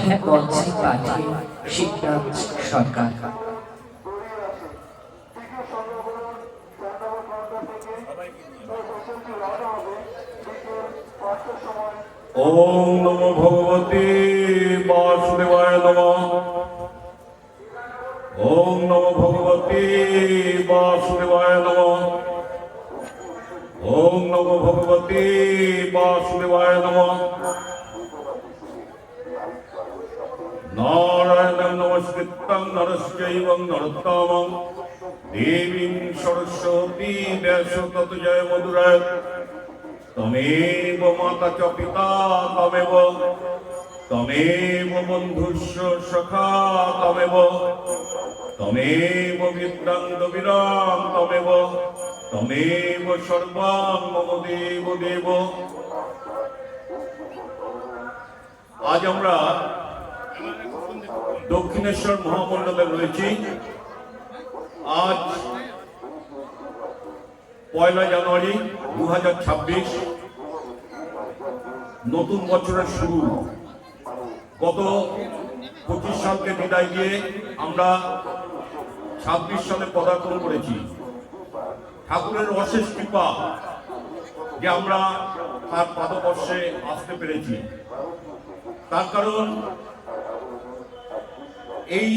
মঞ্চে পাঠে শিবরাজ সরকার। ওম নমো ভগবতে বাসুদেবায় নমঃ। ওম নমো ভগবতে বাসুদেবায় নমঃ। ওম নমো ভগবতে বাসুদেবায় নমঃ। নারায়ণং নমস্কৃত্যং নরশ্চৈব নরোত্তমং দেবীং সরস্বতী ব্যাসং ততো জয়মধুরায়। তমেব মাতা চ পিতা তমেব বন্ধুস্য সখা তমেব বিদ্যাং দবিরাম তমেব সর্বাং মম দেব দেব। আজ আমরা দক্ষিণেশ্বর মহামণ্ডলে রয়েছি। আজ 1 জানুয়ারি 2026, নতুন বছরের শুরু। গত 25 সালকে বিদায় দিয়ে আমরা 26 সালে পদার্পণ করেছি। ঠাকুরের অশেষ কৃপা যে আমরা তার পাদস্পর্শে আসতে পেরেছি। তার কারণ এই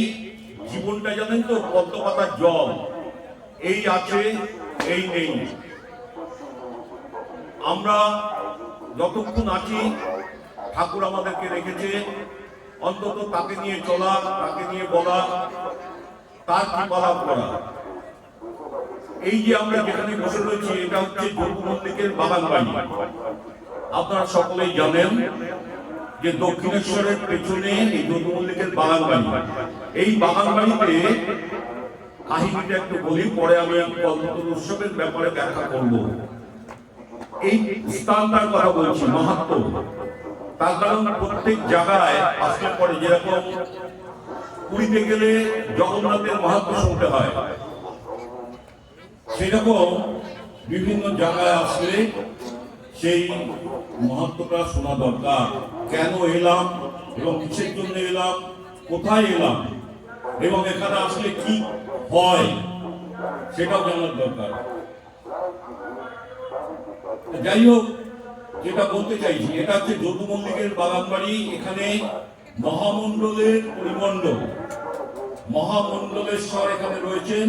জীবনটা জানেন তো পদ্ম পাতার জল, এই আছে এই নেই। আমরা যতক্ষণ আছি ঠাকুর আমাদেরকে রেখেছে, অন্তত তাকে নিয়ে চলা, তাকে নিয়ে বলা, তার কৃপা লাভ করা। এই যে আমরা যেখানে বসে রয়েছি এটা হচ্ছে যদু মল্লিকের বাগান বাড়ি। আপনারা সকলেই জানেন যে দক্ষিণেশ্বরের পেছনে এই যদু মল্লিকের বাগান বাড়ি। এই বাগান বাড়িতে কাহিনীটা একটু বলি, পরে আমি কল্পতরু উৎসবের ব্যাপারে ব্যাখ্যা করব। এই স্থানটার কথা বলছি, মাহাত্ম্য। তার কারণ প্রত্যেক জায়গায় আসলে পরে, যেরকম পুরীতে গেলে জগন্নাথের মাহাত্ম্য শুনতে হয়, সেরকম বিভিন্ন জায়গায় আসলে সেই মাহাত্ম্যটা শোনা দরকার। কেন এলাম এবং কিসের জন্য এলাম, কোথায় এলাম এবং এখানে আসলে কি হয় সেটাও জানার দরকার। যাই হোক, যেটা বলতে চাইছি, এটা হচ্ছে যদু মল্লিকের বাগান বাড়ি। এখানে মহামণ্ডলের পরিমণ্ডল, মহামণ্ডলেশ্বর এখানে রয়েছেন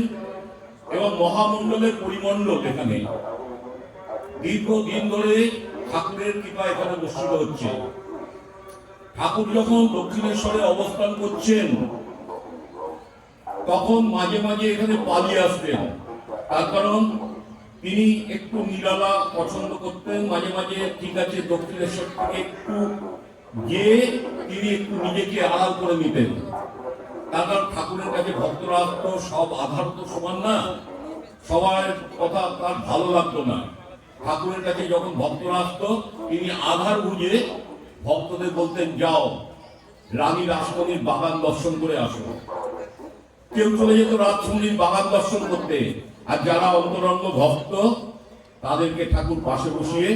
এবং মহামণ্ডলের পরিমণ্ডল এখানে দীর্ঘদিন ধরে ঠাকুরের কৃপা এখানে অনুষ্ঠিত হচ্ছে। ঠাকুর যখন দক্ষিণেশ্বরে অবস্থান করছেন তখন মাঝে মাঝে এখানে পালিয়ে আসতেন। তার কারণ তিনি একটু নিরালা পছন্দ করতেন। মাঝে মাঝে ঠিক আছে দক্ষিণেশ্বর থেকে একটু গিয়ে তিনি একটু নিজেকে আড়াল করে নিতেন। তার কারণ ঠাকুরের কাছে ভক্তরা আসতো, সব আধার তো সমান না, সবার কথা তার ভালো লাগতো না। ঠাকুরের কাছে যখন ভক্তরা আসতো তিনি আধার বুঝে ভক্তদের বলতেন, যাও রানী রাসমণির বাগান দর্শন করে আসো। কেউ চলে যেত রাসমণির বাগান দর্শন করতে, আর যারা অন্তরঙ্গ ভক্ত তাদেরকে ঠাকুর পাশে বসিয়ে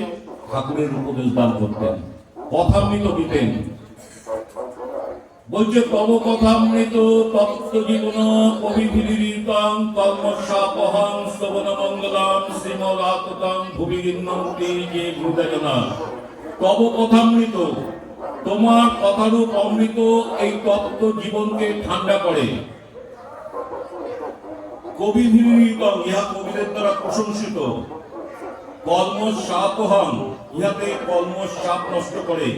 ঠাকুরের উপদেশ দান করতেন, কথামৃত দিতেন। বলছে তব কথামৃত তপ্ত জীবন কবিভিরিতাং কর্মশাপহং স্তবন মঙ্গলাম শ্রীমদাততাং ভুবিগিন্নন্তি যে ভূতজনা। তব কথামৃত, তোমার কথারূপ অমৃত এই তপ্ত জীবনকে ঠান্ডা করে। কবিভিরিতাং, ইহা কবিদের দ্বারা প্রশংসিত। কর্মশাপহং, ইহাতে কর্মশাপ নষ্ট করে।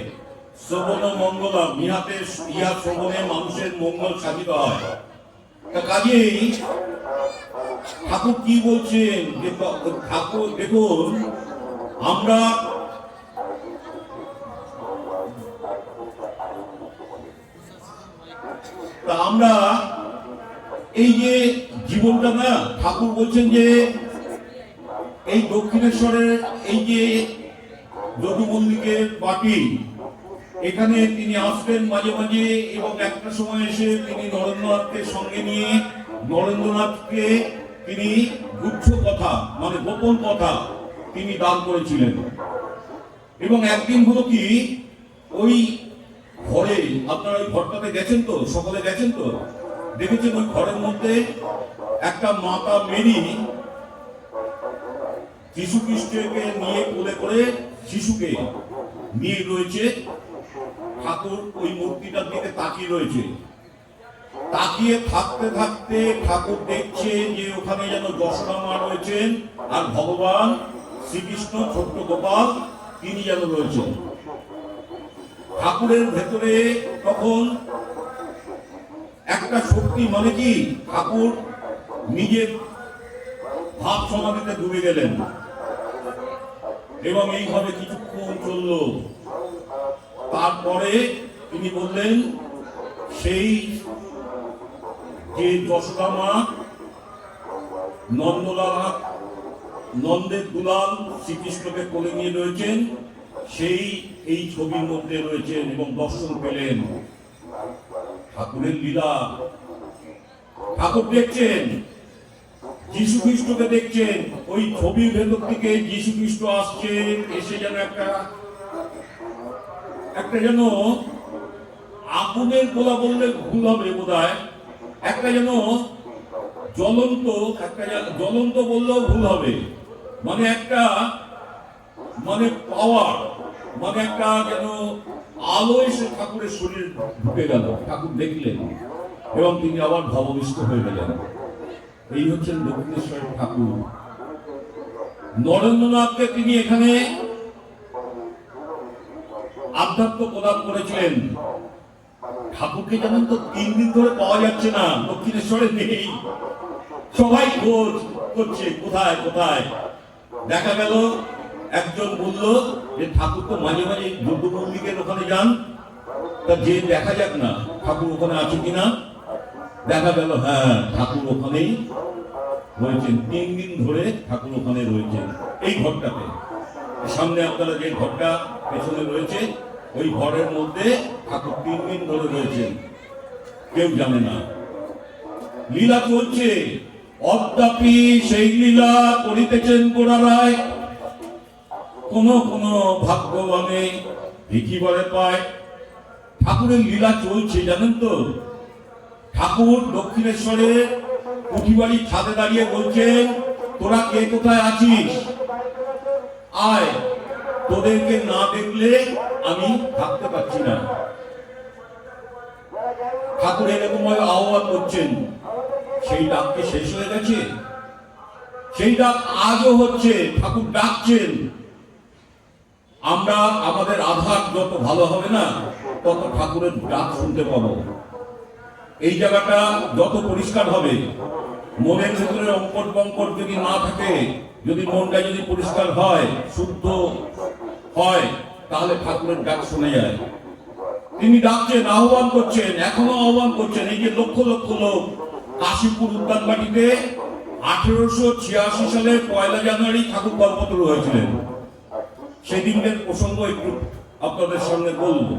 শ্রবণ মঙ্গলম, ইহাতে ইহা শ্রবণে মানুষের মঙ্গল সাধিত হয়। কাজেই ঠাকুর কি বলছেন, যে ঠাকুর দেখুন, আমরা এই যে জীবনটা না, ঠাকুর বলছেন যে এই দক্ষিণেশ্বরের এই যে যদু মল্লিকের বাটি, এখানে তিনি আসতেন মাঝে মাঝে এবং একটা সময় এসে তিনি নরেন্দ্রনাথকে সঙ্গে নিয়ে নরেন্দ্রনাথকে তিনি গুচ্ছ কথা মানে গোপন কথা তিনি দান করেছিলেন। এবং একদিন হলো কি, ওই ঘরে, আপনারা ওই ঘরটাতে গেছেন তো, সকলে গেছেন তো, দেখেছেন ওই ঘরের মধ্যে একটা মাতা মেরি যিশু খ্রিস্টকে নিয়ে কোলে করে শিশুকে নিয়ে রয়েছে। ঠাকুর ওই মূর্তিটার দিকে তাকিয়ে রয়েছে। তাকিয়ে থাকতে থাকতে ঠাকুর দেখছে যে ওখানে যেন যশোদা মা রয়েছেন আর ভগবান শ্রীকৃষ্ণ ছোট্ট গোপাল তিনি যেন রয়েছেন। ঠাকুরের ভেতরে তখন একটা শক্তি, মানে কি ঠাকুর নিজের ভাব সমাধিতে ডুবে গেলেন এবং এইভাবে কিছুক্ষণ চলল। তারপরে তিনি বললেন সেই যে যশোদা মা নন্দের দুলাল শ্রীকৃষ্ণকে কোলে নিয়ে রয়েছেন, সেই এই ছবির মধ্যে রয়েছেন এবং দর্শন পেলেন। ঠাকুরের লীলা, ঠাকুর দেখছেন, যীশু খ্রিস্টকে দেখছেন, ওই ছবির ভেতর থেকে যীশু খ্রিস্ট আসছে, এসে যেন একটা যেন আগুনের গোলা বললে ভুল হবে বোধহয়, একটা যেন জ্বলন্ত বললেও ভুল হবে, মানে একটা মানে পাওয়ার, মানে একটা যেন আলো এসে ঠাকুরের শরীর ঢুকে গেল। ঠাকুর দেখলেন এবং তিনি আবার ভাববিষ্ট হয়ে গেলেন। এই হচ্ছেন দক্ষিণেশ্বরের ঠাকুর। নরেন্দ্রনাথকে তিনি এখানে আধ্যাত্ম প্রদান করেছিলেন। ঠাকুরকে জানেন তো 3 দিন ধরে পাওয়া যাচ্ছে না, দক্ষিণেশ্বরে নেই, সবাই খোঁজ করছে কোথায় কোথায়। দেখা গেল একজন বলল যে ঠাকুর তো মাঝে মাঝে যজ্ঞ মল্লিকের ওখানে যান, তা যে দেখা যাক না ঠাকুর ওখানে আছে কিনা। দেখা গেল হ্যাঁ, ঠাকুর ওখানেই রয়েছেন, 3 দিন ধরে ঠাকুর ওখানে রয়েছেন। এই ঘরটাতে সামনে আপনারা যে ঘরটা পেছনে রয়েছে, ওই ঘরের মধ্যে ঠাকুর 3 দিন ধরে রয়েছেন, কেউ জানে না। লীলা চলছে, অদ্যাপি সেই লীলা করিতেছেন গোড়ারায়। কোন কোন ভাগ্যবানে ভিখিবারে পায়। ঠাকুরের লীলা চলছে, জানেন তো। ঠাকুর দক্ষিণেশ্বরে পুঁথিবাড়ি ছাদে দাঁড়িয়ে বলছেন, তোরা কে কোথায় আছিস, আয়, তোদেরকে না দেখলে আমি থাকতে পারছি না। ঠাকুর এরকম ভাবে আহ্বান করছেন। সেই ডাক কি শেষ হয়ে গেছে? সেই ডাক আজও হচ্ছে, ঠাকুর ডাকছেন। আমরা আমাদের আধার যত ভালো হবে না, তত ঠাকুরের ডাক শুনতে পাবো। এই জায়গাটা যত পরিষ্কার হবে, মনের ভেতরে অঙ্কট বঙ্কট যদি না থাকে, যদি মনটা যদি পরিষ্কার হয়, শুদ্ধ হয়, তাহলে ঠাকুরের ডাক শোনা যায়। তিনি ডাকছেন, আহ্বান করছেন, এখনো আহ্বান করছেন। এই যে লক্ষ লক্ষ লোক কাশীপুর উদ্যানবাটিতে 1886 সালের 1 জানুয়ারি ঠাকুর কল্পতরু হয়েছিলেন। সেদিনের প্রসঙ্গ একটু আপনাদের সামনে বলব।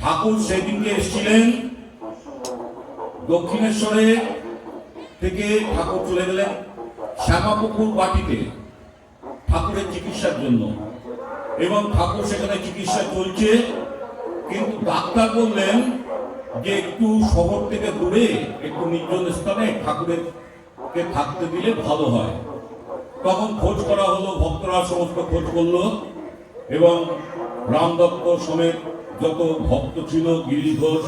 ঠাকুর সেদিনকে এসেছিলেন দক্ষিণেশ্বরে থেকে। ঠাকুর চলে গেলেন শ্যামাপুকুর বাটিতে ঠাকুরের চিকিৎসার জন্য, এবং ঠাকুর সেখানে চিকিৎসা চলছে। কিন্তু ডাক্তার বললেন যে একটু শহর থেকে দূরে, একটু নির্জন স্থানে ঠাকুরকে থাকতে দিলে ভালো হয়। তখন খোঁজ করা হলো, ভক্তরা সমস্ত খোঁজ করলো, এবং রামদত্ত সমেত যত ভক্ত ছিল, গিরিশ ঘোষ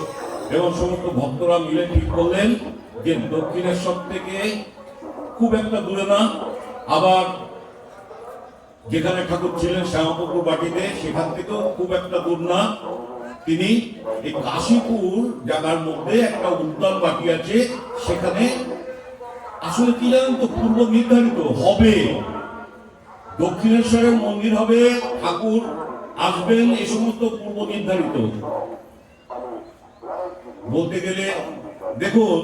এবং সমস্ত ভক্তরা মিলে ঠিক করলেন যে দক্ষিণেশ্বর থেকে খুব একটা দূরে না, আবার যেখানে ঠাকুর ছিলেন শ্যামাপুকুর বাটিতে, সেখান থেকেও খুব একটা দূর না। তিনি এই কাশীপুর জায়গার মধ্যে একটা উদ্যান বাটি আছে, সেখানে আসলে কি জানেন তো, পূর্ব নির্ধারিত হবে দক্ষিণেশ্বরের মন্দির হবে, ঠাকুর আসবেন, এই সমস্ত পূর্ব নির্ধারিত। বলতে গেলে দেখুন,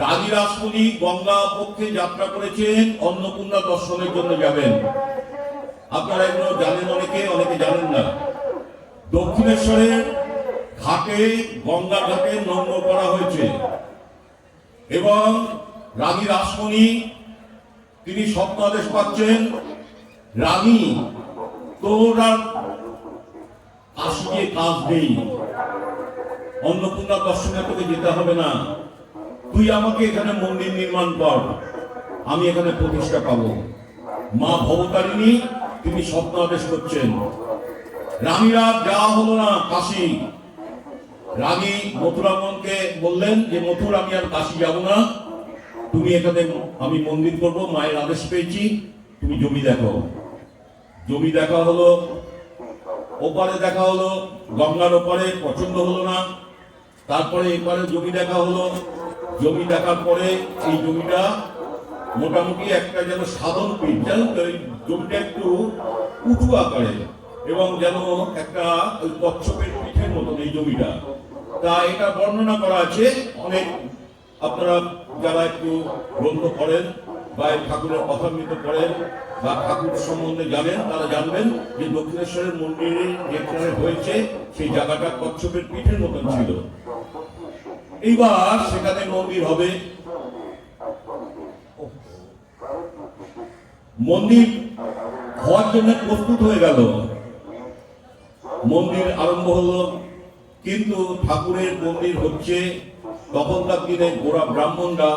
রানী রাসমণি গঙ্গা পক্ষে যাত্রা করেছেন, অন্নপূর্ণা দর্শনের জন্য যাবেন। আপনারা এগুলো জানেন, অনেকে অনেকে জানেন না। দক্ষিণেশ্বরের ঘাটে, গঙ্গা ঘাটে নোংর করা হয়েছে, এবং রানী রাসমণি তিনি স্বপ্নাদেশ পাচ্ছেন, রানী তোর আর কাশি গিয়ে কাজ নেই, অন্নপূর্ণা দর্শনে তোকে যেতে হবে না, তুই আমাকে এখানে মন্দির নির্মাণ কর, আমি এখানে প্রতিষ্ঠা পাবো। মা ভবতারিণী তিনি স্বপ্ন আদেশ করছেন। রানীরা যাওয়া হলো না কাশী। রানী মথুরামনকে বললেন যে মথুর, আমি আর কাশী যাব না, তুমি এখানে আমি মন্দির করব, মায়ের আদেশ পেয়েছি, তুমি জমি দেখো। জমি দেখা হলো, ওপারে দেখা হলো, গঙ্গার ওপারে, পছন্দ হলো না। তারপরে এপারে জমি দেখা হলো। জমি দেখার পরে এই জমিটা মোটামুটি একটা যেন সাধন পীঠ, জানেন তো, এই জমিটা একটু উঁচু আকারে এবং যেন একটা ওই কচ্ছপের পিঠের মতন এই জমিটা। তা এটা বর্ণনা করা আছে অনেক, আপনারা যারা একটু গ্রন্থ পড়েন বা ঠাকুরের কথামৃত পড়েন বা ঠাকুর সম্বন্ধে জানেন, তারা জানবেন যে দক্ষিণেশ্বরের মন্দিরে যেখানে হয়েছে সেই জায়গাটা কচ্ছপের পিঠের মতন ছিল। এইবার সেখানে মন্দির হবে। মন্দির হওয়ার জন্য প্রস্তুত হয়ে গেল, মন্দির আরম্ভ হলো। কিন্তু ঠাকুরের মন্দির হচ্ছে, তখনকার দিনে গোড়া ব্রাহ্মণরা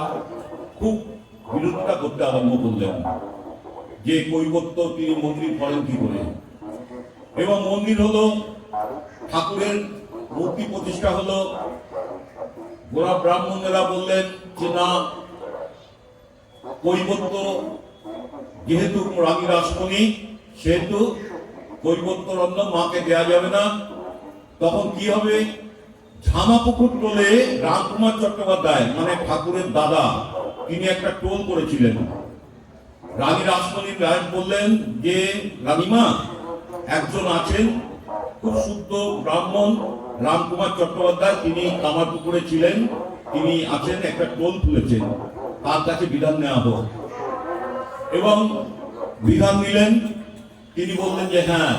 খুব বিরোধিতা করতে আরম্ভ করলেন যে কৈবত্য তিনি মন্দির করেন কি করে। এবং মন্দির হলো, ঠাকুরের মূর্তি প্রতিষ্ঠা হলো। গোড়া ব্রাহ্মণেরা বললেন যে না, কৈবত্য যেহেতু রানী রাসমণি, সেহেতু কৈবত্যর অন্ন মাকে দেয়া যাবে না। তখন কি হবে, ঝামাপুকুর টোলে রামকুমার চট্টোপাধ্যায় মানে ঠাকুরের দাদা, তিনি একটা টোল করেছিলেন। রানী রাসমণি রায় বললেন যে রানীমা, একজন আছেন খুব শুদ্ধ ব্রাহ্মণ রামকুমার চট্টোপাধ্যায়, তিনি কামারপুকুরে ছিলেন, তিনি আছেন, একটা টোল তুলেছেন, তার কাছে বিধান নেওয়া হোক। এবং বিধান নিলেন। তিনি বললেন যে হ্যাঁ,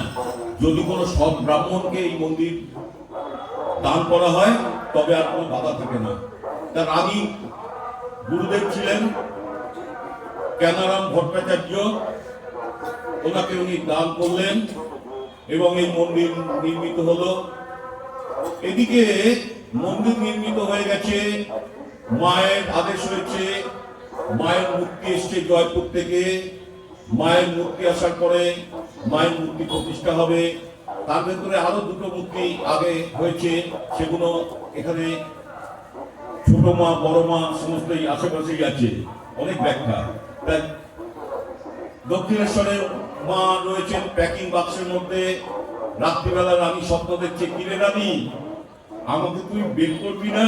যদি কোনো সৎ ব্রাহ্মণকে এই মন্দির দান করা হয় তবে আর কোনো বাধা থাকে না। তার রানী গুরুদেব ছিলেন জ্ঞানারাম ভট্টাচার্য, ওনাকে উনি দান করলেন এবং এই মন্দির নির্মিত হলো। এদিকে মন্দির নির্মিত হয়ে গেছে, মায়ের আদেশ হয়েছে, মায়ের মূর্তি এসছে জয়পুর থেকে। মায়ের মূর্তি আসার পরে মায়ের মূর্তি প্রতিষ্ঠা হবে। তার ভেতরে আরো দুটো মূর্তি আগে হয়েছে, সেগুলো এখানে ছোট মা বড় মা সমস্তই আশেপাশেই আছে, অনেক ব্যাখ্যা। দক্ষিণেশ্বরের মা রয়েছেন প্যাকিং বাক্সের মধ্যে। রাত্রিবেলা রানী স্বপ্ন দেখছে, কিরে রানী, আমাকে তুই বের করবি না,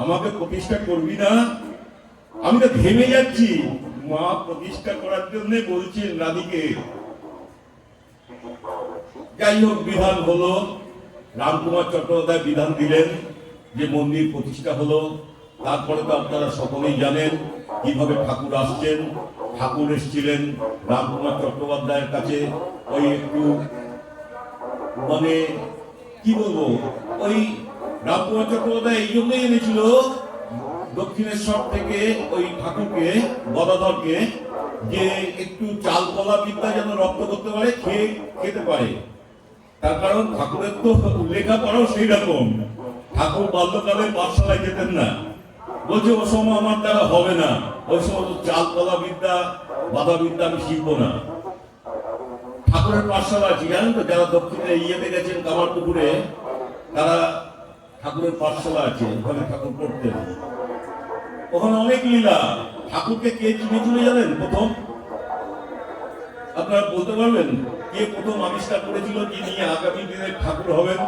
আমাকে প্রতিষ্ঠা করবি না, আমি তো ঘেমে যাচ্ছি। মা প্রতিষ্ঠা করার জন্য বলছেন রানীকে। যাই হোক, বিধান হলো, রামকুমার চট্টোপাধ্যায় বিধান দিলেন যে মন্দির প্রতিষ্ঠা হলো। তারপরে তো আপনারা সকলেই জানেন কিভাবে ঠাকুর আসছেন। ঠাকুর এসেছিলেন রামকুমার চট্টোপাধ্যায়ের কাছে, ওই একটু মানে কি বলবো, ওই রামকুমার চট্টোপাধ্যায় এই জন্যই এনেছিল দক্ষিণেশ্বর থেকে ওই ঠাকুরকে, গদাধরকে, যে একটু চাল কলা বিদ্যা যেন রপ্ত করতে পারে, খেতে পারে। তার কারণ ঠাকুরের তো লেখাপড়াও সেই রকম, ঠাকুর বাল্যকালে পাঠশালায় যেতেন না, বলছে ও সময় আমার দ্বারা হবে না, ওই সময় চাল কলা বিদ্যা বাধা বিদ্যা আমি শিখবো না। ঠাকুরের পাঠশালা আছে, জানেন তো, যারা দক্ষিণে ইয়েতে গেছেন কামারপুকুরে, তারা ঠাকুরের পাঠশালা আছে, ওখানে ঠাকুর পড়তেন। ওখানে অনেক লীলা। ঠাকুরকে কে চিনেছিল জানেন প্রথম? আপনারা বলতে পারবেন কে প্রথম আবিষ্কার করেছিল যিনি আগামী দিনের ঠাকুর হবেন?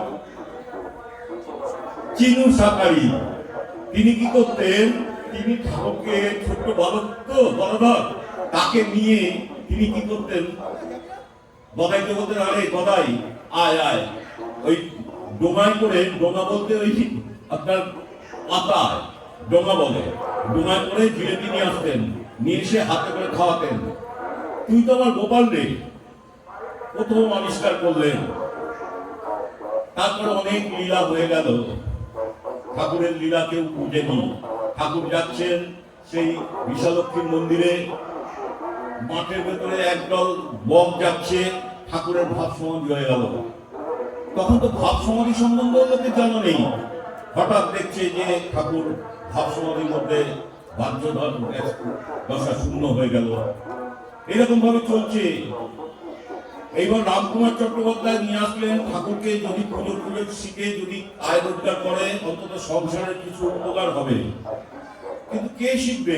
চিনু সাকারি। তিনি কি করতেন, তিনি ঠাকুরকে, ছোট্ট বালক তো গদাধর, তাকে নিয়ে তিনি কি করতেন, গদাইকে বলতেন, আরে গদাই আয় আয়, ওই ডোঙায় করে, ডোঙা বলতে ওই আপনার পাতা ডোঙা বলে, ডোঙায় করে জিলেপি নিয়ে আসতেন, নিয়ে এসে হাতে করে খাওয়াতেন। তুই তো আমার গোপাল রে, প্রথম আবিষ্কার করলেন। তারপরে অনেক লীলা হয়ে গেল। ঠাকুরের লীলা কেউ বুঝেনি। ঠাকুর যাচ্ছেন সেই বিশালক্ষীর মন্দিরে, মাঠের ভেতরে একদল বক যাচ্ছে, ঠাকুরের ভাব সমাধি হয়ে গেল। তখন তো ভাব সমাধি সম্বন্ধে লোকের জানা নেই। হঠাৎ দেখছে যে ঠাকুর ভাব সমাধির মধ্যে বাহ্যধর দশা শূন্য হয়ে গেল। এরকম ভাবে চলছে। এইবার রামকুমার চট্টোপাধ্যায় নিয়ে আসলেন ঠাকুরকে, যদি পুজো শিখে যদি আয় রোজগার করে অন্তত সংসারের কিছু উপকার হবে। কিন্তু কে শিখবে?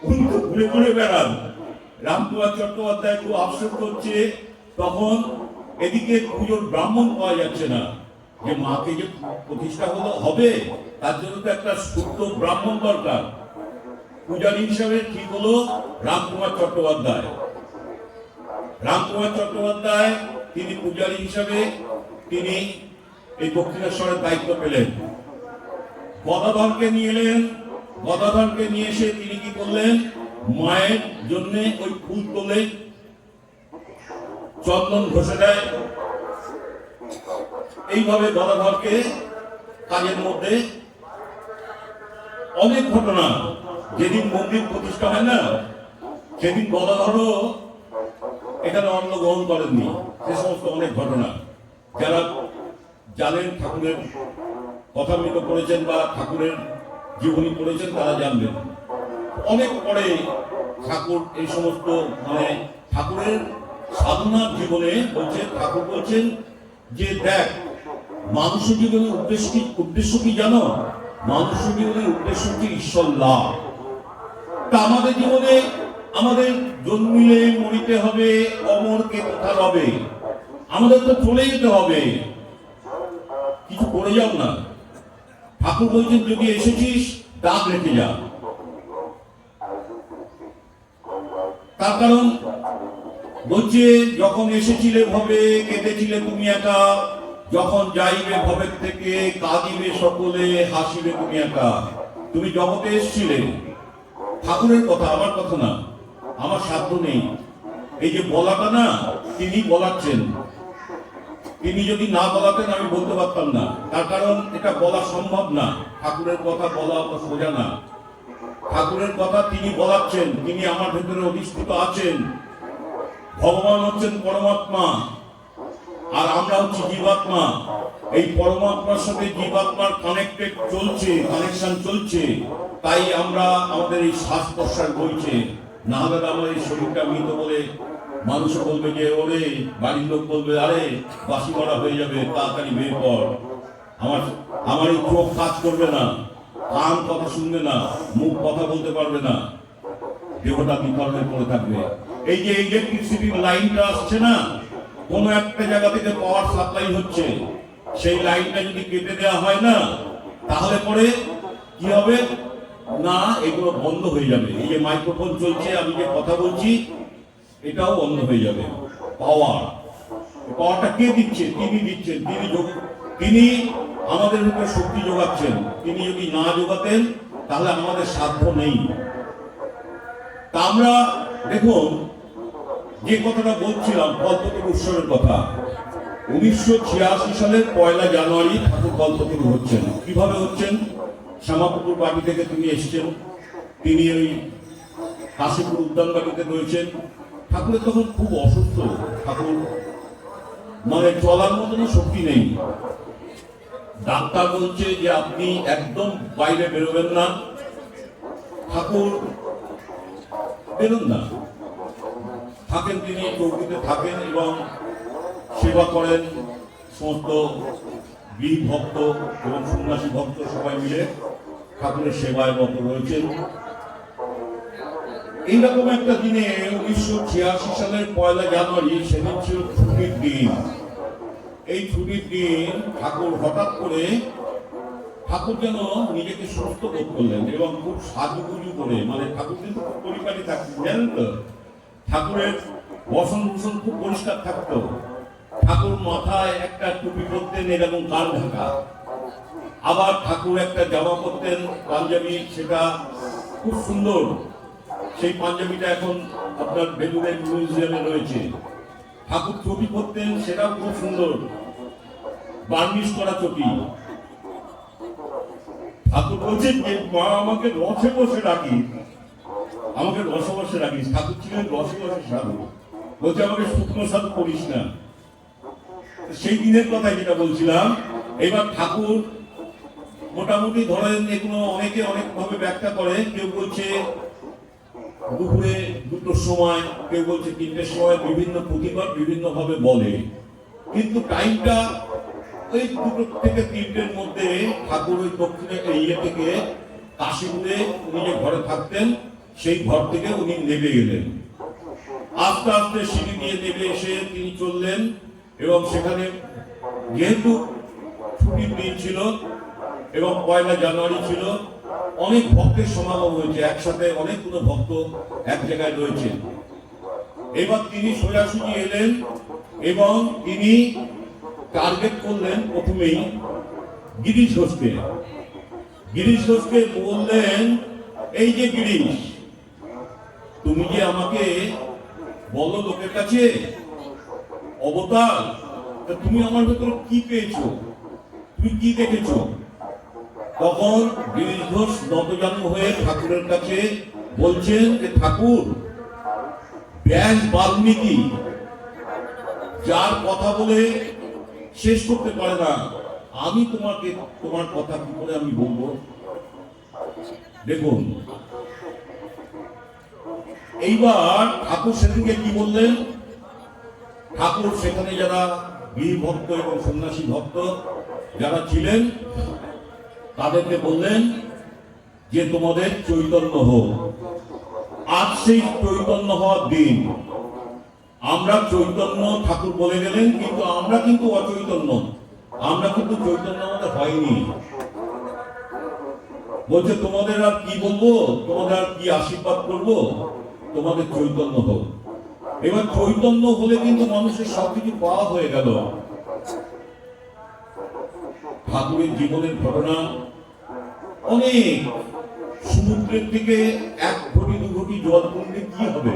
উনি তো ঘুরে ঘুরে বেড়ান। রামকুমার চট্টোপাধ্যায় খুব আফসোস করছে, তখন এদিকে পুজোর ব্রাহ্মণ পাওয়া যাচ্ছে না। যে মাকে যে প্রতিষ্ঠা হবে তার জন্য তো একটা শুদ্ধ ব্রাহ্মণ দরকার। পূজারী হিসাবে ঠিক হলো রামকুমার চট্টোপাধ্যায়। রামকুমার চট্টোপাধ্যায় তিনি পূজারী হিসাবে তিনি এই দক্ষিণেশ্বরের দায়িত্ব পেলেন। গদাধরকে নিয়ে এলেন। গদাধরকে নিয়ে এসে তিনি কি করলেন? মায়ের জন্য ওই ফুল তোলে, চন্দন ঘষে দেয়। এইভাবে গদাধরকে কাজের মধ্যে অনেক ঘটনা। যেদিন মন্দির প্রতিষ্ঠা হয় না, সেদিন গদাধরও এখানে অন্ন গ্রহণ করেননি। সে সমস্ত অনেক ঘটনা যারা জানেন, ঠাকুরের কথামৃত পড়েছেন বা ঠাকুরের জীবনী পড়েছেন, তারা জানবেন। অনেক পরে ঠাকুর এই সমস্ত মানে ঠাকুরের সাধনার জীবনে বলছেন, ঠাকুর বলছেন যে দেখ, মানুষের জীবনের উদ্দেশ্য কি জানো? মানুষের জীবনের উদ্দেশ্য হচ্ছে ঈশ্বর লাভ। তা আমাদের জীবনে আমাদের জন্মিলে মরিতে হবে, অমরকে কোথা হবে, আমাদের তো চলে যেতে হবে, কিছু করে যাও না। ঠাকুর বলছেন যদি এসেছিস ডাক রেখে যা। তার কারণ বলছে যখন এসেছিলে ভবে কেঁদেছিলে তুমি একা, যখন যাইবে ভবের থেকে কাঁদিবে সকলে, হাসিবে তুমি একা। তুমি জগতে এসেছিলে, ঠাকুরের কথা, আমার কথা না, আমার সাধ্য নেই। এই যে বলাটা না, তিনি বলাচ্ছেন। তিনি যদি না বলাতেন আমি বলতে পারতাম না। তার কারণ এটা বলা সম্ভব না। ঠাকুরের কথা বলা অত সোজা না। ঠাকুরের কথা তিনি বলাচ্ছেন, তিনি আমার ভেতরে অধিষ্ঠিত আছেন। ভগবান হচ্ছেন পরমাত্মা আর আমরা হচ্ছি জীবাত্মা। এই পরমাত্মার সাথে জীবাত্মার কানেকশন চলছে, তাই আমরা আমাদের এই শ্বাস প্রশ্বাস বইছে। না হলে আমার এই শরীরটা মৃত বলে মানুষ বলবে যে ওরে, বাড়ির লোক বলবে আরে বাসি করা হয়ে যাবে, তাড়াতাড়ি বের কর। আমার এই চোখ কাজ করবে না, কান কথা শুনবে না, মুখ কথা বলতে পারবে না, দেহটা বিকল হয়ে পড়ে থাকবে। এই যে ইলেকট্রিসিটির লাইনটা আসছে না, কোনো একটা জায়গা থেকে পাওয়ার সাপ্লাই হচ্ছে, সেই লাইনটা যদি কেটে দেওয়া হয় না, তাহলে পরে কি হবে না, এগুলো বন্ধ হয়ে যাবে। এই যে মাইক্রোফোন চলছে, আমি যে কথা বলছি, এটাও বন্ধ হয়ে যাবে। পাওয়ারটা কে দিচ্ছে? তিনি দিচ্ছেন। তিনি আমাদের ভিতরে শক্তি যোগাচ্ছেন। তিনি যদি না যোগাতেন তাহলে আমাদের সাধ্য নেই। তা আমরা দেখুন যে কথাটা বলছিলাম, কল্পতরু উৎসবের কথা। 1986 সালের 1 জানুয়ারি ঠাকুর কল্পতরু হচ্ছেন। কিভাবে হচ্ছেন? শ্যামাপুকুর বাড়ি থেকে তিনি এসছেন, তিনি ওই কাশীপুর উদ্যান বাড়িতে রয়েছেন। ঠাকুরের তখন খুব অসুস্থ। ঠাকুর মানে চলার মতন শক্তি নেই। ডাক্তার বলছে যে আপনি একদম বাইরে বেরোবেন না। ঠাকুর বেরোন না, থাকেন, তিনি চৌকিতে থাকেন এবং সেবা করেন। সমস্ত গৃহী ভক্ত এবং সন্ন্যাসী ভক্ত সবাই মিলে ঠাকুরের সেবায় রত রয়েছেন। এইরকম একটা দিনে 1986 সালের 1 জানুয়ারি, সেদিন ছিল ছুটির দিন। এই ছুটির দিন ঠাকুর হঠাৎ করে যেন নিজেকে সুস্থ বোধ করলেন এবং খুব সাজুগুজু করে, মানে ঠাকুর কিন্তু খুব পরিপাটি থাকতেন, জানেন তো। ঠাকুরের বসন ভূষণ খুব পরিষ্কার থাকতো। ঠাকুর মাথায় একটা টুপি পরতেন, এরকম কান ঢাকা। আবার ঠাকুর একটা জামা পরতেন পাঞ্জাবি, সেটা খুব সুন্দর। সেই পাঞ্জাবিটা এখন আপনার বেলুড়ের মিউজিয়ামে রয়েছে। ঠাকুর চটি পরতেন, সেটাও খুব সুন্দর, বার্নিশ করা চটি। ঠাকুর বলছেন যে মা আমাকে রসে বসে রাখিস, আমাকে রসে বসে রাখিস। ঠাকুর ছিলেন রসে বসে সাধু। বলছে আমাকে শুকনো সাধু করিস না। সেই দিনের কথা যেটা বলছিলাম, এবার ঠাকুর মোটামুটি ধরেন এগুলো অনেকে অনেক ভাবে ব্যাখ্যা করে। কেউ বলছে দুপুরে 2টোর সময়, কেউ বলছে 3টের সময়, বিভিন্ন প্রতিবার বিভিন্ন ভাবে বলে, কিন্তু টাইমটা ওই 2টো থেকে 3টের মধ্যে ঠাকুর ওই দক্ষিণে ইয়ে থেকে কাশীপুরে উনি যে ঘরে থাকতেন সেই ঘর থেকে উনি নেমে গেলেন। আস্তে আস্তে সিঁড়ি দিয়ে নেমে এসে তিনি চললেন এবং সেখানে যেহেতু ছুটির দিন ছিল এবং 1 জানুয়ারি ছিল, অনেক ভক্তের সমাগম হয়েছে, একসাথে অনেকগুলো ভক্ত এক জায়গায় রয়েছে। এবার তিনি সোজাসুজি এলেন এবং তিনি টার্গেট করলেন প্রথমেই গিরিশ ঘোষকে। গিরিশ ঘোষকে বললেন, এই যে গিরিশ, তুমি যে আমাকে বলো লোকের কাছে অবতার, তা তুমি আমার ভেতরে কি পেয়েছো, তুমি কি দেখেছো? তখন গিরিশ ঘোষ নতজানু হয়ে ঠাকুরের কাছে বলছেন যে ঠাকুর, ব্যাস বাল্মীকি যার কথা বলে শেষ করতে পারে না, আমি তোমাকে তোমার কথা কি করে আমি বলবো? দেখুন, এইবার ঠাকুর সেদিকে কি বললেন? ঠাকুর সেখানে যারা বীর ভক্ত এবং সন্ন্যাসী ভক্ত যারা ছিলেন তাদেরকে বললেন যে তোমাদের চৈতন্য হোক। আজ সেই চৈতন্য হওয়ার দিন। আমরা চৈতন্য ঠাকুর বলে গেলেন, কিন্তু আমরা কিন্তু অচৈতন্য, আমরা কিন্তু চৈতন্য আমাদের হয়নি। বলছে তোমাদের আর কি বলবো, তোমাদের আর কি আশীর্বাদ করবো, তোমাদের চৈতন্য হোক। এবার চৈতন্য হলে কিন্তু মানুষের সবকিছু পাওয়া হয়ে গেল। ঠাকুরের জীবনের ঘটনা অনেক। সমুদ্রের থেকে 1 ঘটি 2 ঘটি জল কমলে কি হবে?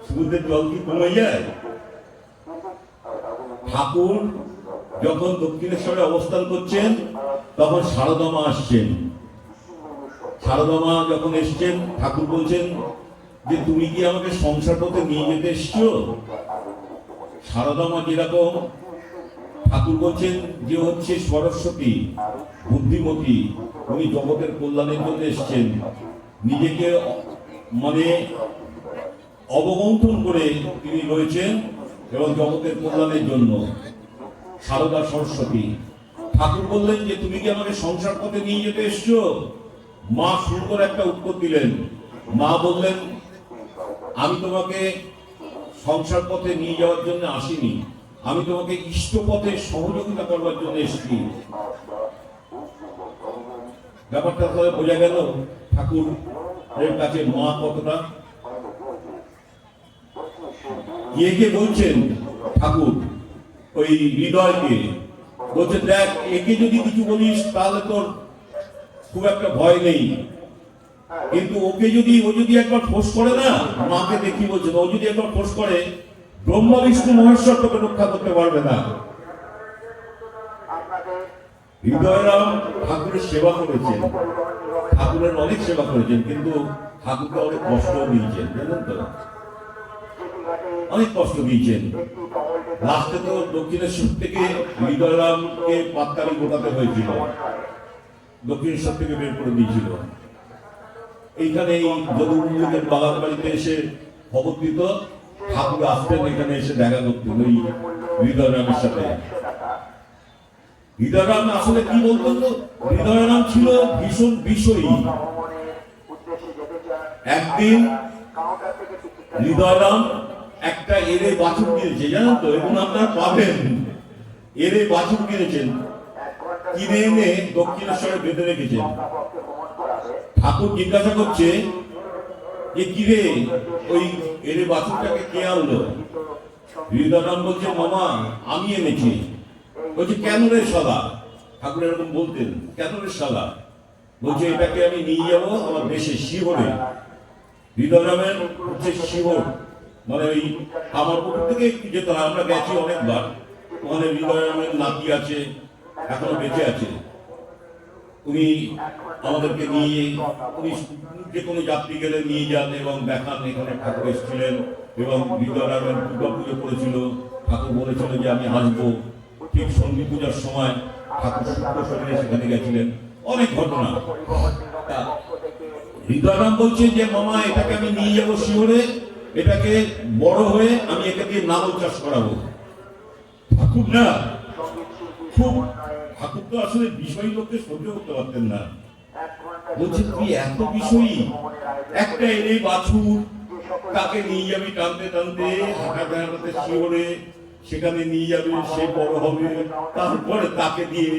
সমুদ্রের জল কি কমে যায়? ঠাকুর যখন দক্ষিণেশ্বরে অবস্থান করছেন তখন শারদামা আসছেন। শারদামা যখন এসছেন, ঠাকুর বলছেন যে তুমি কি আমাকে সংসার পথে নিয়ে যেতে এসছো? শারদামা যেরকম, ঠাকুর বলছেন যে হচ্ছে সরস্বতী, বুদ্ধিমতী, উনি জগতের কল্যাণের জন্য এসছেন, নিজেকে মানে অবগন্থন করে তিনি রয়েছেন এবং জগতের কল্যাণের জন্য। শারদা সরস্বতী। ঠাকুর বললেন যে তুমি কি আমাকে সংসার পথে নিয়ে যেতে এসছো? মা সুন্দর একটা উত্তর দিলেন। মা বললেন, আমি তোমাকে সংসার পথে নিয়ে যাওয়ার জন্য আসিনি, আমি তোমাকে ইষ্ট পথে সহযোগিতা করবার জন্য এসেছি। ব্যাপারটা তাহলে বোঝা গেল ঠাকুরের কাছে মা কতটা ইয়েকে বলছেন। ঠাকুর ওই হৃদয়কে বলছে, দেখ, একে যদি কিছু বলিস তাহলে তোর খুব একটা ভয় নেই, কিন্তু ওকে যদি ও যদি একবার ফোর্স করে না, মাকে দেখি বলছে, ও যদি একবার ফোর্স করে, ব্রহ্মা বিষ্ণু মহেশ্বর তোকে রক্ষা করতে পারবে না। হৃদয়রাম ঠাকুরের সেবা করেছেন, ঠাকুরের অনেক সেবা করেছেন, কিন্তু ঠাকুরকে অনেক কষ্ট দিয়েছেন, জানেন তো, অনেক কষ্ট দিয়েছেন। লাস্টে তো দক্ষিণেশ্বর থেকে হৃদয়রামকে পাততালি গোটাতে হয়েছিল, দক্ষিণেশ্বর থেকে বের করে দিয়েছিল। এইখানে এই যদুমুখের বাগান বাড়িতে এসে খবর দিত, ঠাকুর আসতেন এখানে এসে দেখা করতেন ওই হৃদয়রামের সাথে। হৃদয়রাম আসলে কি বলতেন? হৃদয়রাম ছিল ভীষণ বিষয়ী। একদিন হৃদয়রাম একটা এরে বাছুর কিনেছে, জানেন তো, এবং আপনারা পাবেন, এরে বাছুর কিনেছেন, কিনে এনে দক্ষিণেশ্বরে বেঁধে রেখেছেন। ঠাকুর জিজ্ঞাসা করছে যে কিরে, ওই এরে বাছুরটাকে কে আনলো? হৃদয়রাম বলছে, মামা আমি এনেছি। বলছে, কেন রে শালা? ঠাকুর এরকম বলতেন, কেন রে শালা? বলছে, এটাকে আমি নিয়ে যাবো আমার দেশে শিহরে। হৃদয়রামের হচ্ছে শিহর, মানে ওই আমার পুকুর থেকে একটু যেতে হয়, আমরা গেছি অনেকবার। ওখানে হৃদয়রামের নাতি আছে, এখনো বেঁচে আছে। উনি আমাদেরকে নিয়ে, উনি যে কোনো যাত্রী গেলে নিয়ে যান এবং দেখান এখানে ঠাকুর এসেছিলেন এবং হৃদয়রামের দুর্গা পুজো করেছিল। ঠাকুর বলেছিল যে আমি আসবো, ঠিক সঙ্গী পূজার সময় ঠাকুর শুক্র শরীরে সেখানে গেছিলেন, অনেক ঘটনা। তা হৃদয়রাম বলছে যে মামা এটাকে আমি নিয়ে যাবো শিওরে, এটাকে বড় হয়ে আমি একে দিয়ে নাঙল চাষ করাবো। ঠাকুর না খুব, ঠাকুর তো আসলে বিষয় লোককে সহ্য করতে পারতেন না। বলছে তুই এত বিষয়ী, একটা এনে বাছুর, তাকে নিয়ে যাবি টানতে টানতে হাঁটাতে হাঁটাতে শিওরে, সেখানে নিয়ে যাবে, সে বড় হবে, তারপরে তাকে দিয়ে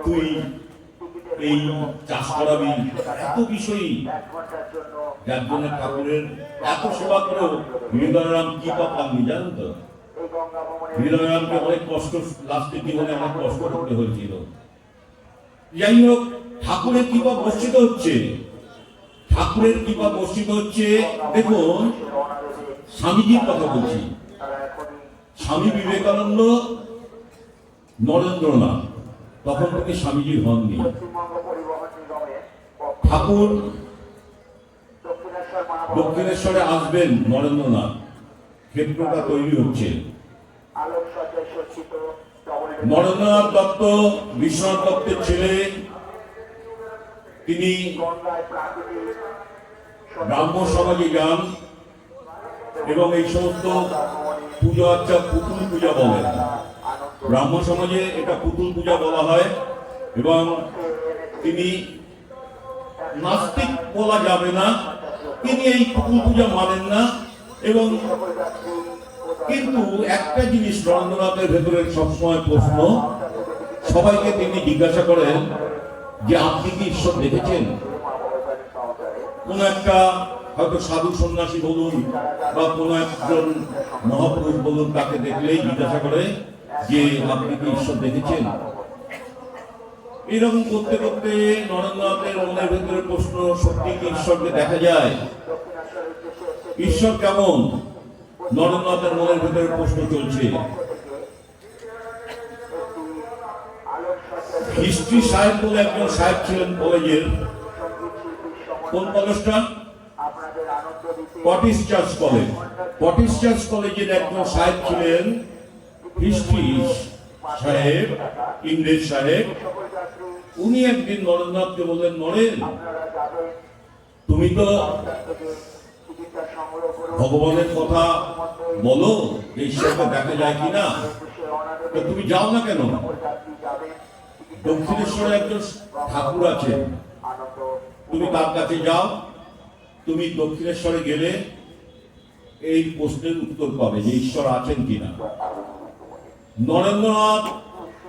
তুই এই চাষ করাবি, এত বিষয়ী। যার জন্য ঠাকুরের এত সেবা করেও হৃদয়রাম কি পা পাননি জানেন তো। হৃদয়রামকে অনেক কষ্ট, লাস্টের জীবনে অনেক কষ্ট করতে হয়েছিল। যাই হোক, ঠাকুরের কৃপা বর্ষিত হচ্ছে, ঠাকুরের কৃপা বর্ষিত হচ্ছে। দেখুন স্বামীজির কথা বলছি, স্বামী বিবেকানন্দ নরেন্দ্রনাথ, তখন থেকে স্বামীজি হননি। ঠাকুর দক্ষিণেশ্বরে আসবেন নরেন্দ্রনাথ, ক্ষেত্রটা তৈরি হচ্ছে। নরেন্দ্রনাথ দত্ত বিশ্বনাথ দত্তের ছেলে, তিনি ব্রাহ্ম সমাজে যান এবং এই সমস্ত পূজা আচ্ছা পুতুল পূজা বলেন। ব্রাহ্ম সমাজে এটা পুতুল পূজা বলা হয় এবং তিনি নাস্তিক বলা যাবে না, তিনি এই পুতুল পূজা মানেন না। এবং কিন্তু একটা জিনিস নরেন্দ্রনাথের ভেতরে সবসময় প্রশ্ন, সবাইকে তিনি জিজ্ঞাসা করেন যে আপনি কি ঈশ্বর দেখেছেন? কোন একটা হয়তো সাধু সন্ন্যাসী বলুন বা কোন একজন মহাপুরুষ বলুন, তাকে দেখলেই জিজ্ঞাসা করে যে আপনি কি ঈশ্বর দেখেছেন? এরকম করতে করতে নরেন্দ্রনাথের মনের ভেতরে প্রশ্ন, সত্যি কি ঈশ্বরকে দেখা যায়? ঈশ্বর কেমন? নরেন্দ্রনাথের মনের ভেতরে প্রশ্ন চলছে। হিস্ট্রি সাহেব বলে একজন সাহেব ছিলেন কলেজের। কোন কলেজটা? পটিশ চার্চ কলেজ। পটিশ চার্চ কলেজের একজন সাহেব ছিলেন হিস্ট্রি সাহেব, ইংরেজ সাহেব। উনি একদিন নরেন্দ্রনাথকে বললেন, নরেন তুমি তো ভগবানের কথা বলো, ঈশ্বরকে দেখা যায় কিনা, তো তুমি যাও না কেন? দক্ষিণেশ্বরে একজন ঠাকুর আছে, তুমি তার কাছে যাও, তুমি দক্ষিণেশ্বরে গেলে এই প্রশ্নের উত্তর পাবে যে ঈশ্বর আছেন কিনা। নরেন্দ্রনাথ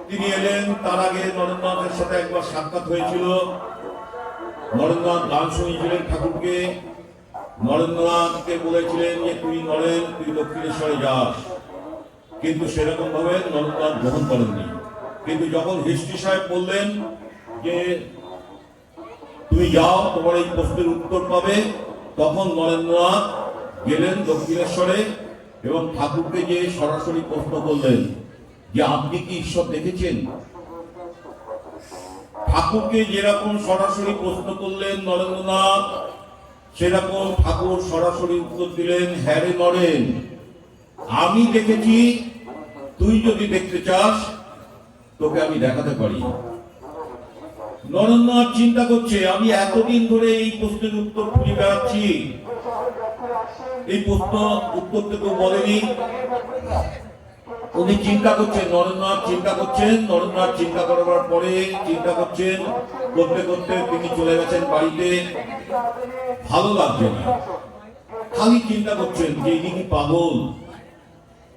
তিনি এলেন, তার আগে নরেন্দ্রনাথের সাথে একবার সাক্ষাৎ হয়েছিল। নরেন্দ্রনাথ গান শুনিয়েছিলেন ঠাকুরকে, নরেন্দ্রনাথকে বলেছিলেন যে তুই নরেন, তুই দক্ষিণেশ্বরে যাস, কিন্তু সেরকম ভাবে নরেন্দ্রনাথ গ্রহণ করেননি। কিন্তু যখন হিস্ট্রি সাহেব বললেন যে তুমি যাও, তোমার এই প্রশ্নের উত্তর পাবে, তখন নরেন্দ্রনাথ গেলেন দক্ষিণেশ্বরে এবং ঠাকুরকে যে সরাসরি প্রশ্ন করলেন যে আপনি কি ঈশ্বর দেখেছেন? ঠাকুরকে যেরকম সরাসরি প্রশ্ন করলেন নরেন্দ্রনাথ, সেরকম ঠাকুর সরাসরি উত্তর দিলেন, হ্যাঁ রে নরেন, আমি দেখেছি, তুই যদি দেখতে চাস তোকে আমি দেখাতে পারি। নরেন্দ্রনাথ চিন্তা করছে, আমি এতদিন ধরে এই প্রশ্নের উত্তর খুঁজে বেড়াচ্ছি, এই প্রশ্ন উত্তর তো কেউ বলেনি। উনি চিন্তা করছেন, নরেন্দ্রনাথ চিন্তা করছেন, নরেন্দ্রনাথ চিন্তা করবার পরে চিন্তা করছেন, করতে করতে তিনি চলে গেছেন বাড়িতে। ভালো লাগছে না, খালি চিন্তা করছেন যে ইনি কি পাগল,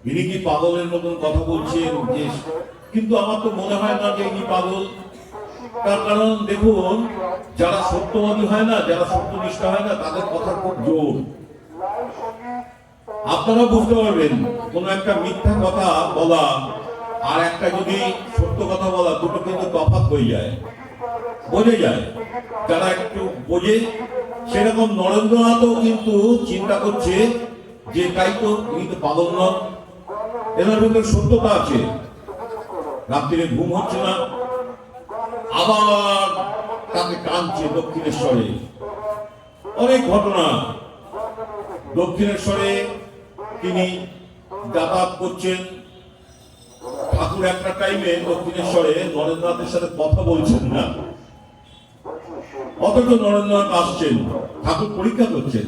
ইনি কি পাগলের মতন কথা বলছেন, যে কিন্তু আমার তো মনে হয় না যে ইনি পাগল। তার কারণ দেখুন, যারা সত্যবাদী হয় না, যারা সত্যনিষ্ঠ হয় না, তাদের কথা খুব জোর। আপনারা বুঝতে পারবেন কোন একটা মিথ্যা কথা বলা আর একটা যদি সত্য কথা বলা, দুটো কিন্তু তফাৎ হয়ে যায়, বোঝা যায়। যারা একটু বোঝে, সেরকম নরেন্দ্রনাথও কিন্তু চিন্তা করছে যে তাই তো, ইনি তো পাগল নন, এনার ভেতরে সত্যতা আছে। রাত্রিরে ঘুম হচ্ছে না, আবার তাকে টানছে দক্ষিণেশ্বরে। অনেক ঘটনা। দক্ষিণেশ্বরে তিনি যাতায়াত করছেন, ঠাকুর একটা টাইমে দক্ষিণেশ্বরে নরেন্দ্রনাথের সাথে কথা বলছেন না, অথচ নরেন্দ্রনাথ আসছেন, ঠাকুর পরীক্ষা করছেন।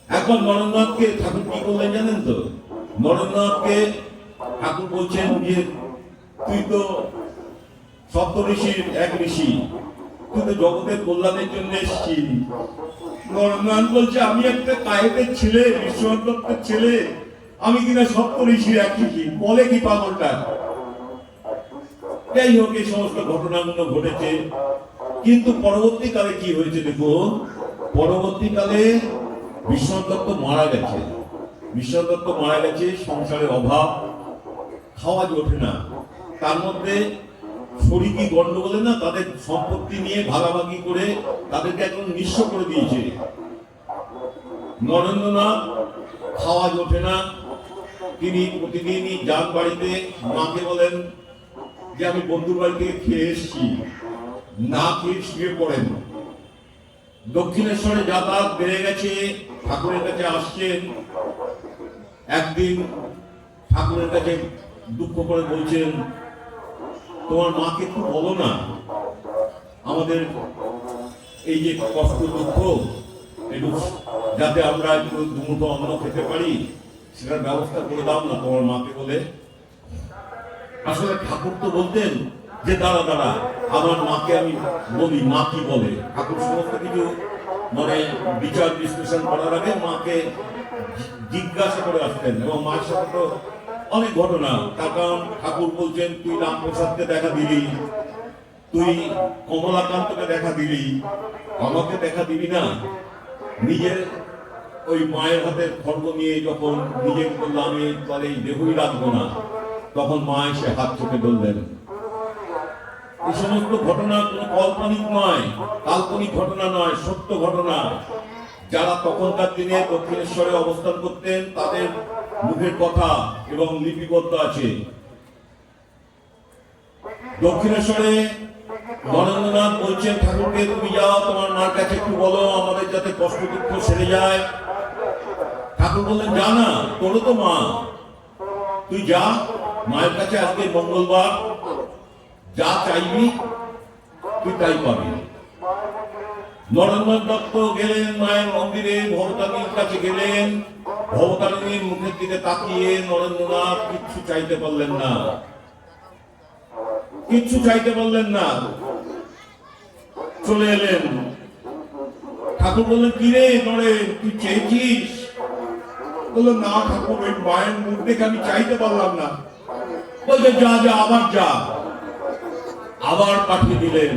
একবার নরেন্দ্রনাথকে ঠাকুর কি করলেন জানেন তো? নরেন্দ্রনাথকে ঠাকুর বলছেন যে তুই তো সপ্ত ঋষির এক ঋষি, তুই তো জগতের কল্যাণের জন্য এসেছিস। নরেন্দ্রনাথ বলছে আমি একটা কায়েতের ছেলে, বিশ্বনাথ দত্তের ছেলে, আমি কিনা সপ্ত ঋষির এক ঋষি, বলে কি পাগলটা। যাই হোক, এই সমস্ত ঘটনাগুলো ঘটেছে। কিন্তু পরবর্তীকালে কি হয়েছে দেখুন, পরবর্তীকালে বিশ্বনাথ দত্ত মারা গেছে। বিশ্বনাথ দত্ত মারা গেছে, সংসারের অভাব, খাওয়া ওঠে না, তার মধ্যে শরিকি গন্ডগোলে না তাদের সম্পত্তি নিয়ে ভাগাভাগি করে তাদেরকে একদম নিঃস্ব করে দিয়েছে। নরেন্দ্রনাথ খাওয়া ওঠে না, তিনি প্রতিদিনই যান বাড়িতে, মাকে বলেন যে আমি বন্ধুর বাড়ি থেকে খেয়ে এসেছি, না খেয়ে শুয়ে পড়েন। দক্ষিণেশ্বরে যাতায়াত বেড়ে গেছে, ঠাকুরের কাছে আসছেন। একদিন ঠাকুরের কাছে দুঃখ করে বলছেন, তোমার মাকে একটু বলো না, আমাদের এই যে কষ্ট দুঃখ, একটু যাতে আমরা একটু দুমুঠো অন্ন খেতে পারি সেটার ব্যবস্থা করে দাও না তোমার মাকে বলে। আসলে ঠাকুর তো বলতেন যে দাঁড়া দাঁড়া, আমার মাকে আমি বলি, মা কি বলে। ঠাকুর সমস্ত কিছু মানে বিচার বিশ্লেষণ করার আগে মাকে জিজ্ঞাসা করে আসতেন, এবং মায়ের সাথে তো অনেক ঘটনা। তার কারণ ঠাকুর বলছেন তুই রামপ্রসাদকে দেখা দিলি, তুই কমলাকান্তকে দেখা দিলি, আমাকে দেখা দিবি না। নিজের ওই মায়ের হাতের খড়গ নিয়ে যখন নিজে বললাম আমি তাহলে এই দেহই রাখবো না, তখন মা এসে হাত চোখে ধরলেন। এই সমস্ত ঘটনা কোনো কাল্পনিক নয়, কাল্পনিক ঘটনা নয়, সত্য ঘটনা। যারা তখনকার দিনে দক্ষিণেশ্বরে অবস্থান করতেন তাদের মুখের কথা এবং লিপিবদ্ধ আছে। দক্ষিণেশ্বরে নরেন্দ্রনাথ বলছেন ঠাকুরকে, তুমি যাও তোমার মার কাছে একটু বলো আমাদের যাতে কষ্ট দুঃখ সেরে যায়। ঠাকুর বললেন যা না, তোরও তো মা, তুই যা মায়ের কাছে, আজকে মঙ্গলবার, যা চাইবি তুই তাই পাবি। নরেন্দ্রনাথ দত্ত গেলেন মায়ের মন্দিরে, ভবতারিণীর কাছে গেলেন। ভবতারিণীর মুখের দিকে তাকিয়ে নরেন্দ্রনাথ কিচ্ছু চাইতে পারলেন না, কিচ্ছু চাইতে পারলেন না, চলে এলেন। ঠাকুর বললেন কি রে নরেন, তুই চেয়েছিস? বললো না ঠাকুর, ওই মায়ের মুখ দেখে আমি চাইতে পারলাম না। বলছে যা যা, আবার যা। আবার পাঠিয়ে দিলেন।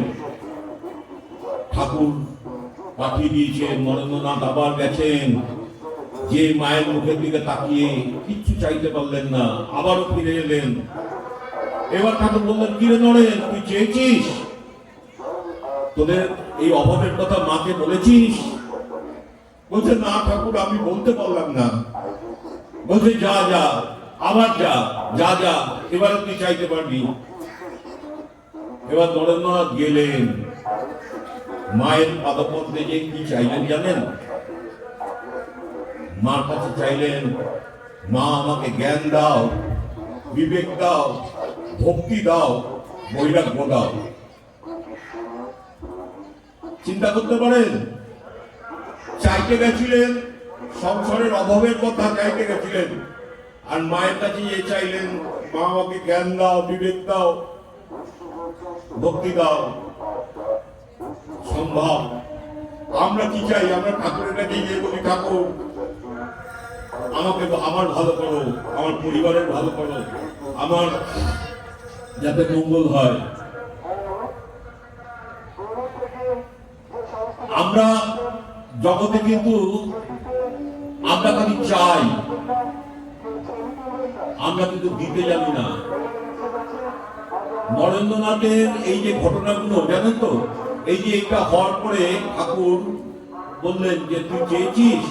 ঠাকুর পাঠিয়ে দিয়েছেন, নরেন্দ্রনাথ আবার গেছেন, যে মায়ের মুখের দিকে তাকিয়ে কিচ্ছু চাইতে পারলেন না, আবারও ফিরে এলেন। এবার ঠাকুর বললেন কি রে নরেন, তুই চেয়েছিস? তোদের এই অভাবের কথা মাকে বলেছিস? বলছে না ঠাকুর, আমি বলতে পারলাম না। বলছে যা যা, আবার যা, যা যা, এবার তুই চাইতে পারবি। এবার নরেন্দ্রনাথ গেলেন, মায়ের পাদপদ্মে যে কি চাইলেন জানেন? মার কাছে চাইলেন, মা আমাকে জ্ঞান দাও, বিবেক দাও, ভক্তি দাও, বৈরাগ্য দাও। চিন্তা করতে পারেন, চাইতে গেছিলেন সংসারের অভাবের কথা চাইতে গেছিলেন, আর মায়ের কাছে যে চাইলেন মা আমাকে জ্ঞান দাও, বিবেক দাও, ভক্তি দাও। সম্ভব? আমরা কি চাই? আমরা ঠাকুরের কাছে গিয়ে বলি ঠাকুর আমাকে, আমার ভালো করো, আমার পরিবারের ভালো করো, আমার যাতে মঙ্গল হয়। আমরা জগতে কিন্তু আমরা খালি চাই, আমরা কিন্তু দিতে জানি না। নরেন্দ্রনাথের এই যে ঘটনাগুলো জানেন তো, এই যে এটা হওয়ার পরে ঠাকুর বললেন যে তুই চেয়েছিস?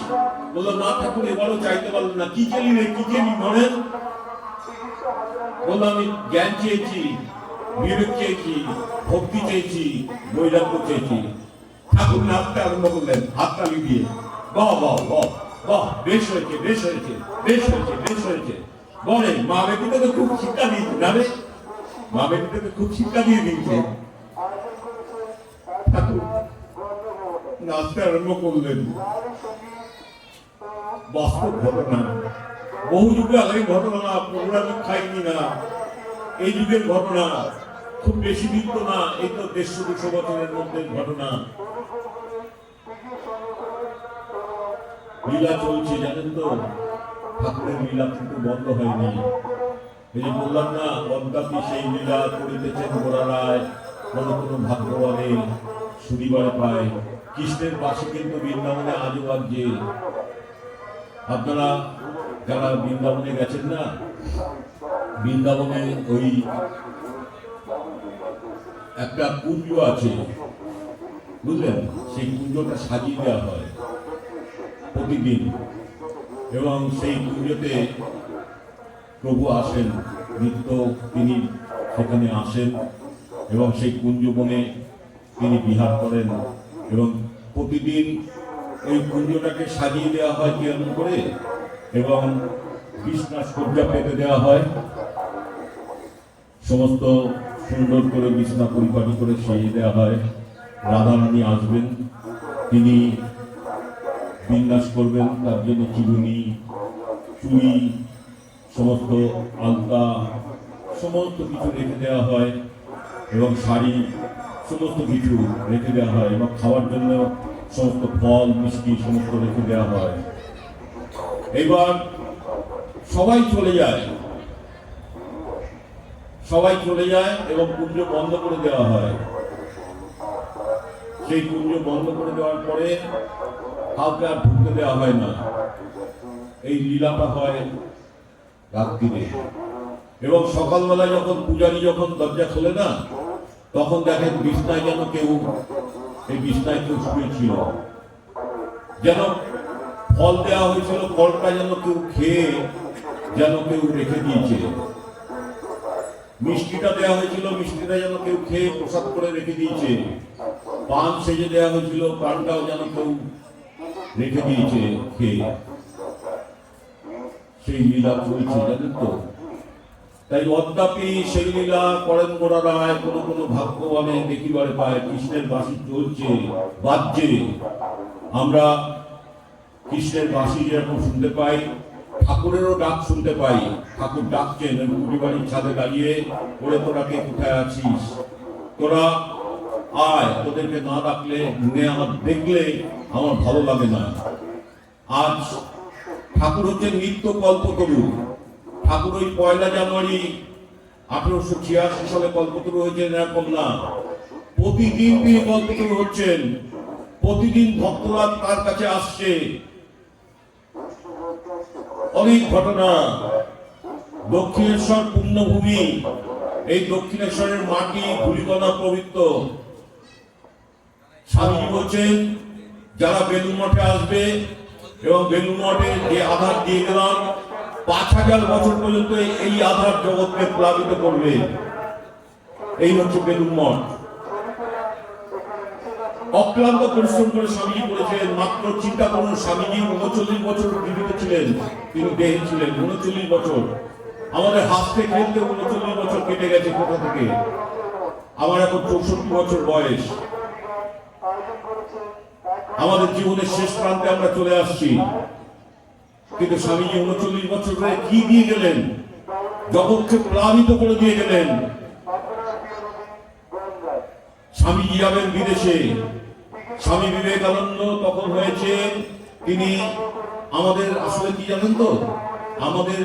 বললো না ঠাকুর, এবারও চাইতে পারলেন না। কি চেলি রে, কি চেলি নরেন? বললো আমি জ্ঞান চেয়েছি, বিবেক চেয়েছি, ভক্তি চেয়েছি, বৈরাগ্য চেয়েছি। ঠাকুর নাচতে আরম্ভ করলেন হাততালি দিয়ে, বাহ বাহ বাহ বাহ, বেশ হয়েছে, বেশ হয়েছে, বেশ হয়েছে, বেশ হয়েছে। বলে মা বেটিতে তো খুব শিক্ষা দিয়েছে জানে, মা বেটিতে তো খুব শিক্ষা দিয়ে দিয়েছে। ঠাকুর নাচতে আরম্ভ করলেন। বাস্তব ঘটনা, বহু যুগে আগের ঘটনা, পৌরাণিক খাইনি না, এই যুগের ঘটনা, খুব বেশি দিন তো না, এই তো 150-200 বছরের মধ্যে ঘটনা। লীলা চলছে জানেন তো, ঠাকুরের লীলা কিন্তু বন্ধ হয়নি। এই যে বললাম না, অদ্যাপি সেই লীলা করিতেছেন গোরা রায়, কোনো কোনো ভাগ্যবানে শুনিবার পায়। কৃষ্ণের বাসী কিন্তু বৃন্দাবনে আজও বাজছে। আপনারা যারা বৃন্দাবনে গেছেন না, বৃন্দাবনে ওই একটা কুঞ্জ আছে বুঝলেন, সেই কুঞ্জটা সাজিয়ে দেওয়া হয় প্রতিদিন, এবং সেই কুঞ্জতে প্রভু আসেন, নিত্য তিনি সেখানে আসেন এবং সেই কুঞ্জ বনে তিনি বিহার করেন। এবং প্রতিদিন ওই কুঞ্জটাকে সাজিয়ে দেওয়া হয় কেমন করে, এবং বিছনা সজ্জা পেতে দেওয়া হয়, সমস্ত সুন্দর করে বিছনা পরিপাটি করে সাজিয়ে দেওয়া হয়। রাধারানী আসবেন, তিনি বিন্যাস করবেন, তার জন্য চিরুনি, চুড়ি, সমস্ত আলতা, সমস্ত কিছু রেখে দেওয়া হয়, এবং শাড়ি, সমস্ত কিছু রেখে দেওয়া হয়, এবং খাওয়ার জন্য সমস্ত ফল মিষ্টি সমস্ত রেখে দেওয়া হয়। এবার সবাই চলে যায়, সবাই চলে যায় এবং কুঞ্জ বন্ধ করে দেওয়া হয়। সেই কুঞ্জ বন্ধ করে দেওয়ার পরে কাউকে আর ঢুকতে দেওয়া হয় না। এই লীলাটা হয় রাত্রিরে, এবং সকালবেলা যখন পূজারী যখন দরজা খোলে না, তখন দেখেন বিছনায় যেন কেউ, এই বিছনায় কেউ শুয়েছিল, যেন ফল দেওয়া হয়েছিল, ফলটা যেন কেউ খেয়ে যেন কেউ রেখে দিয়েছে। মিষ্টিটা দেওয়া হয়েছিল, মিষ্টিটা যেন কেউ খেয়ে প্রসাদ করে রেখে দিয়েছে। পান সেজে দেওয়া হয়েছিল, পানটাও যেন কেউ রেখে দিয়েছে খেয়ে। সেই লীলা চলছে জানেন তো। তাই অদ্যাপি সেই লীলা করেন গোরা রায়, কোনো কোনো ভাগ্যবানে দেখিবারে পায়। কৃষ্ণের বাঁশি চলছে, বাজছে, আমরা কৃষ্ণের বাঁশি যেরকম শুনতে পাই, ঠাকুরেরও ডাক শুনতে পাই। ঠাকুর ডাকছেন কুটি বাড়ির ছাদে দাঁড়িয়ে, ওরে তোরা কে কোথায় আছিস, তোরা আয়, তোদেরকে না ডাকলে আমার দেখলে আমার ভালো লাগে না। আজ ঠাকুর হচ্ছেন নিত্য কল্পতরু। ঠাকুর ওই 1 জানুয়ারি 1886 সালে কল্পতরু হয়েছেন এরকম না, প্রতিদিন তিনি কল্পতরু হচ্ছেন। প্রতিদিন ভক্তরা তার কাছে আসছে। অনেক ঘটনা। দক্ষিণেশ্বর পুণ্যভূমি, এই দক্ষিণেশ্বরের মাটি ধূলিকণা পবিত্র। স্বামীজি বলছেন যারা বেলুন মঠে আসবে, এবং বেলুন মঠে যে আধার দিয়ে গেলাম 5000 বছর পর্যন্ত এই আধার জগৎকে প্লাবিত করবে। এই হচ্ছে বেলুন মঠ। অক্লান্ত পরিশ্রম করে স্বামীজি করেছেন। মাত্র চিন্তা করুন, স্বামীজি 39 বছর জীবিত ছিলেন, তিনি দেহে ছিলেন 39 বছর। আমাদের হাসতে খেলতে 39 বছর কেটে গেছে কোথা থেকে। আমার এখন 64 বছর বয়স। আমাদের জীবনের শেষ প্রান্তে আমরা চলে আসছি, কিন্তু স্বামীজি 39 বছর ধরে কি দিয়ে গেলেন, জগৎকে প্লাবিত করে দিয়ে গেলেন। স্বামীজি যাবেন বিদেশে। স্বামী বিবেকানন্দ তখন হয়েছে, তিনি আমাদের আসলে কি জানেন তো, আমাদের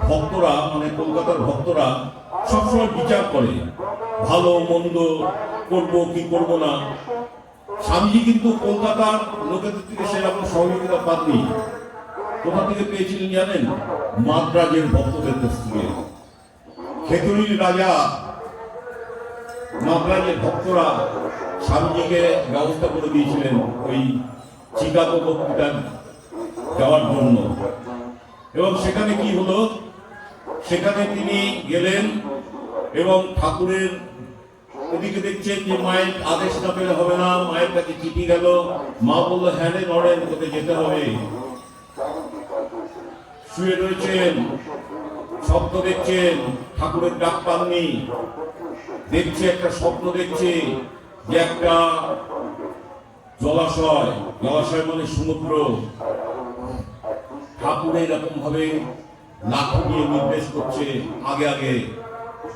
ভক্তরা, মানে কলকাতার ভক্তরা সবসময় বিচার করে ভালো মন্দ, করবো কি করবো না। স্বামীজি কিন্তু কলকাতার লোকেদের থেকে সেরকম সহযোগিতা পাননি। কোথা থেকে পেয়েছিলেন জানেন? মাদ্রাজের ভক্তদের কাছ থেকে। খেতুরির রাজা মাদ্রাজের ভক্তরা স্বামীজিকে ব্যবস্থা করে দিয়েছিলেন ওই চিকাগো বক্তৃতা যাওয়ার জন্য। এবং সেখানে কি হলো, সেখানে তিনি গেলেন এবং ঠাকুরের ওদিকে দেখছেন যে মায়ের আদেশ না পেলে হবে না। মায়ের কাছে চিঠি গেল, মা বললো হ্যাঁ রে নরেন, তোকে যেতে হবে। শুয়ে রয়েছেন, স্বপ্ন দেখছেন, ঠাকুরের ডাক পাননি, দেখছে একটা স্বপ্ন দেখছে যে একটা জলাশয়, জলাশয় মানে সমুদ্র, ঠাকুর এরকম ভাবে লাঠি দিয়ে নির্দেশ করছে আগে আগে,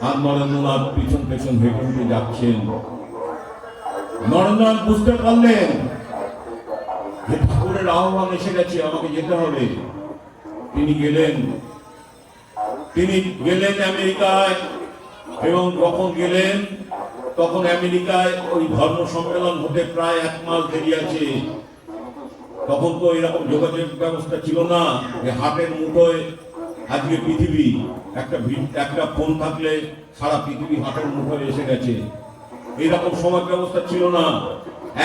আর নরেন্দ্রনাথ পিছন পেছন হেঁটে হেঁটে যাচ্ছেন। নরেন্দ্রনাথ বুঝতে পারলেন যে ঠাকুরের আহ্বান এসে গেছে, আমাকে যেতে হবে। তিনি গেলেন আমেরিকায়, এবং যখন গেলেন তখন আমেরিকায় ওই ধর্ম সম্মেলন হতে প্রায় 1 মাস দেরি আছে। তখন তো এরকম যোগাযোগ ব্যবস্থা ছিল না যে হাতের মুঠোয় আজকে পৃথিবী, একটা ফোন থাকলে সারা পৃথিবী হাতের মুঠোয় এসে গেছে, এইরকম সময় ব্যবস্থা ছিল না।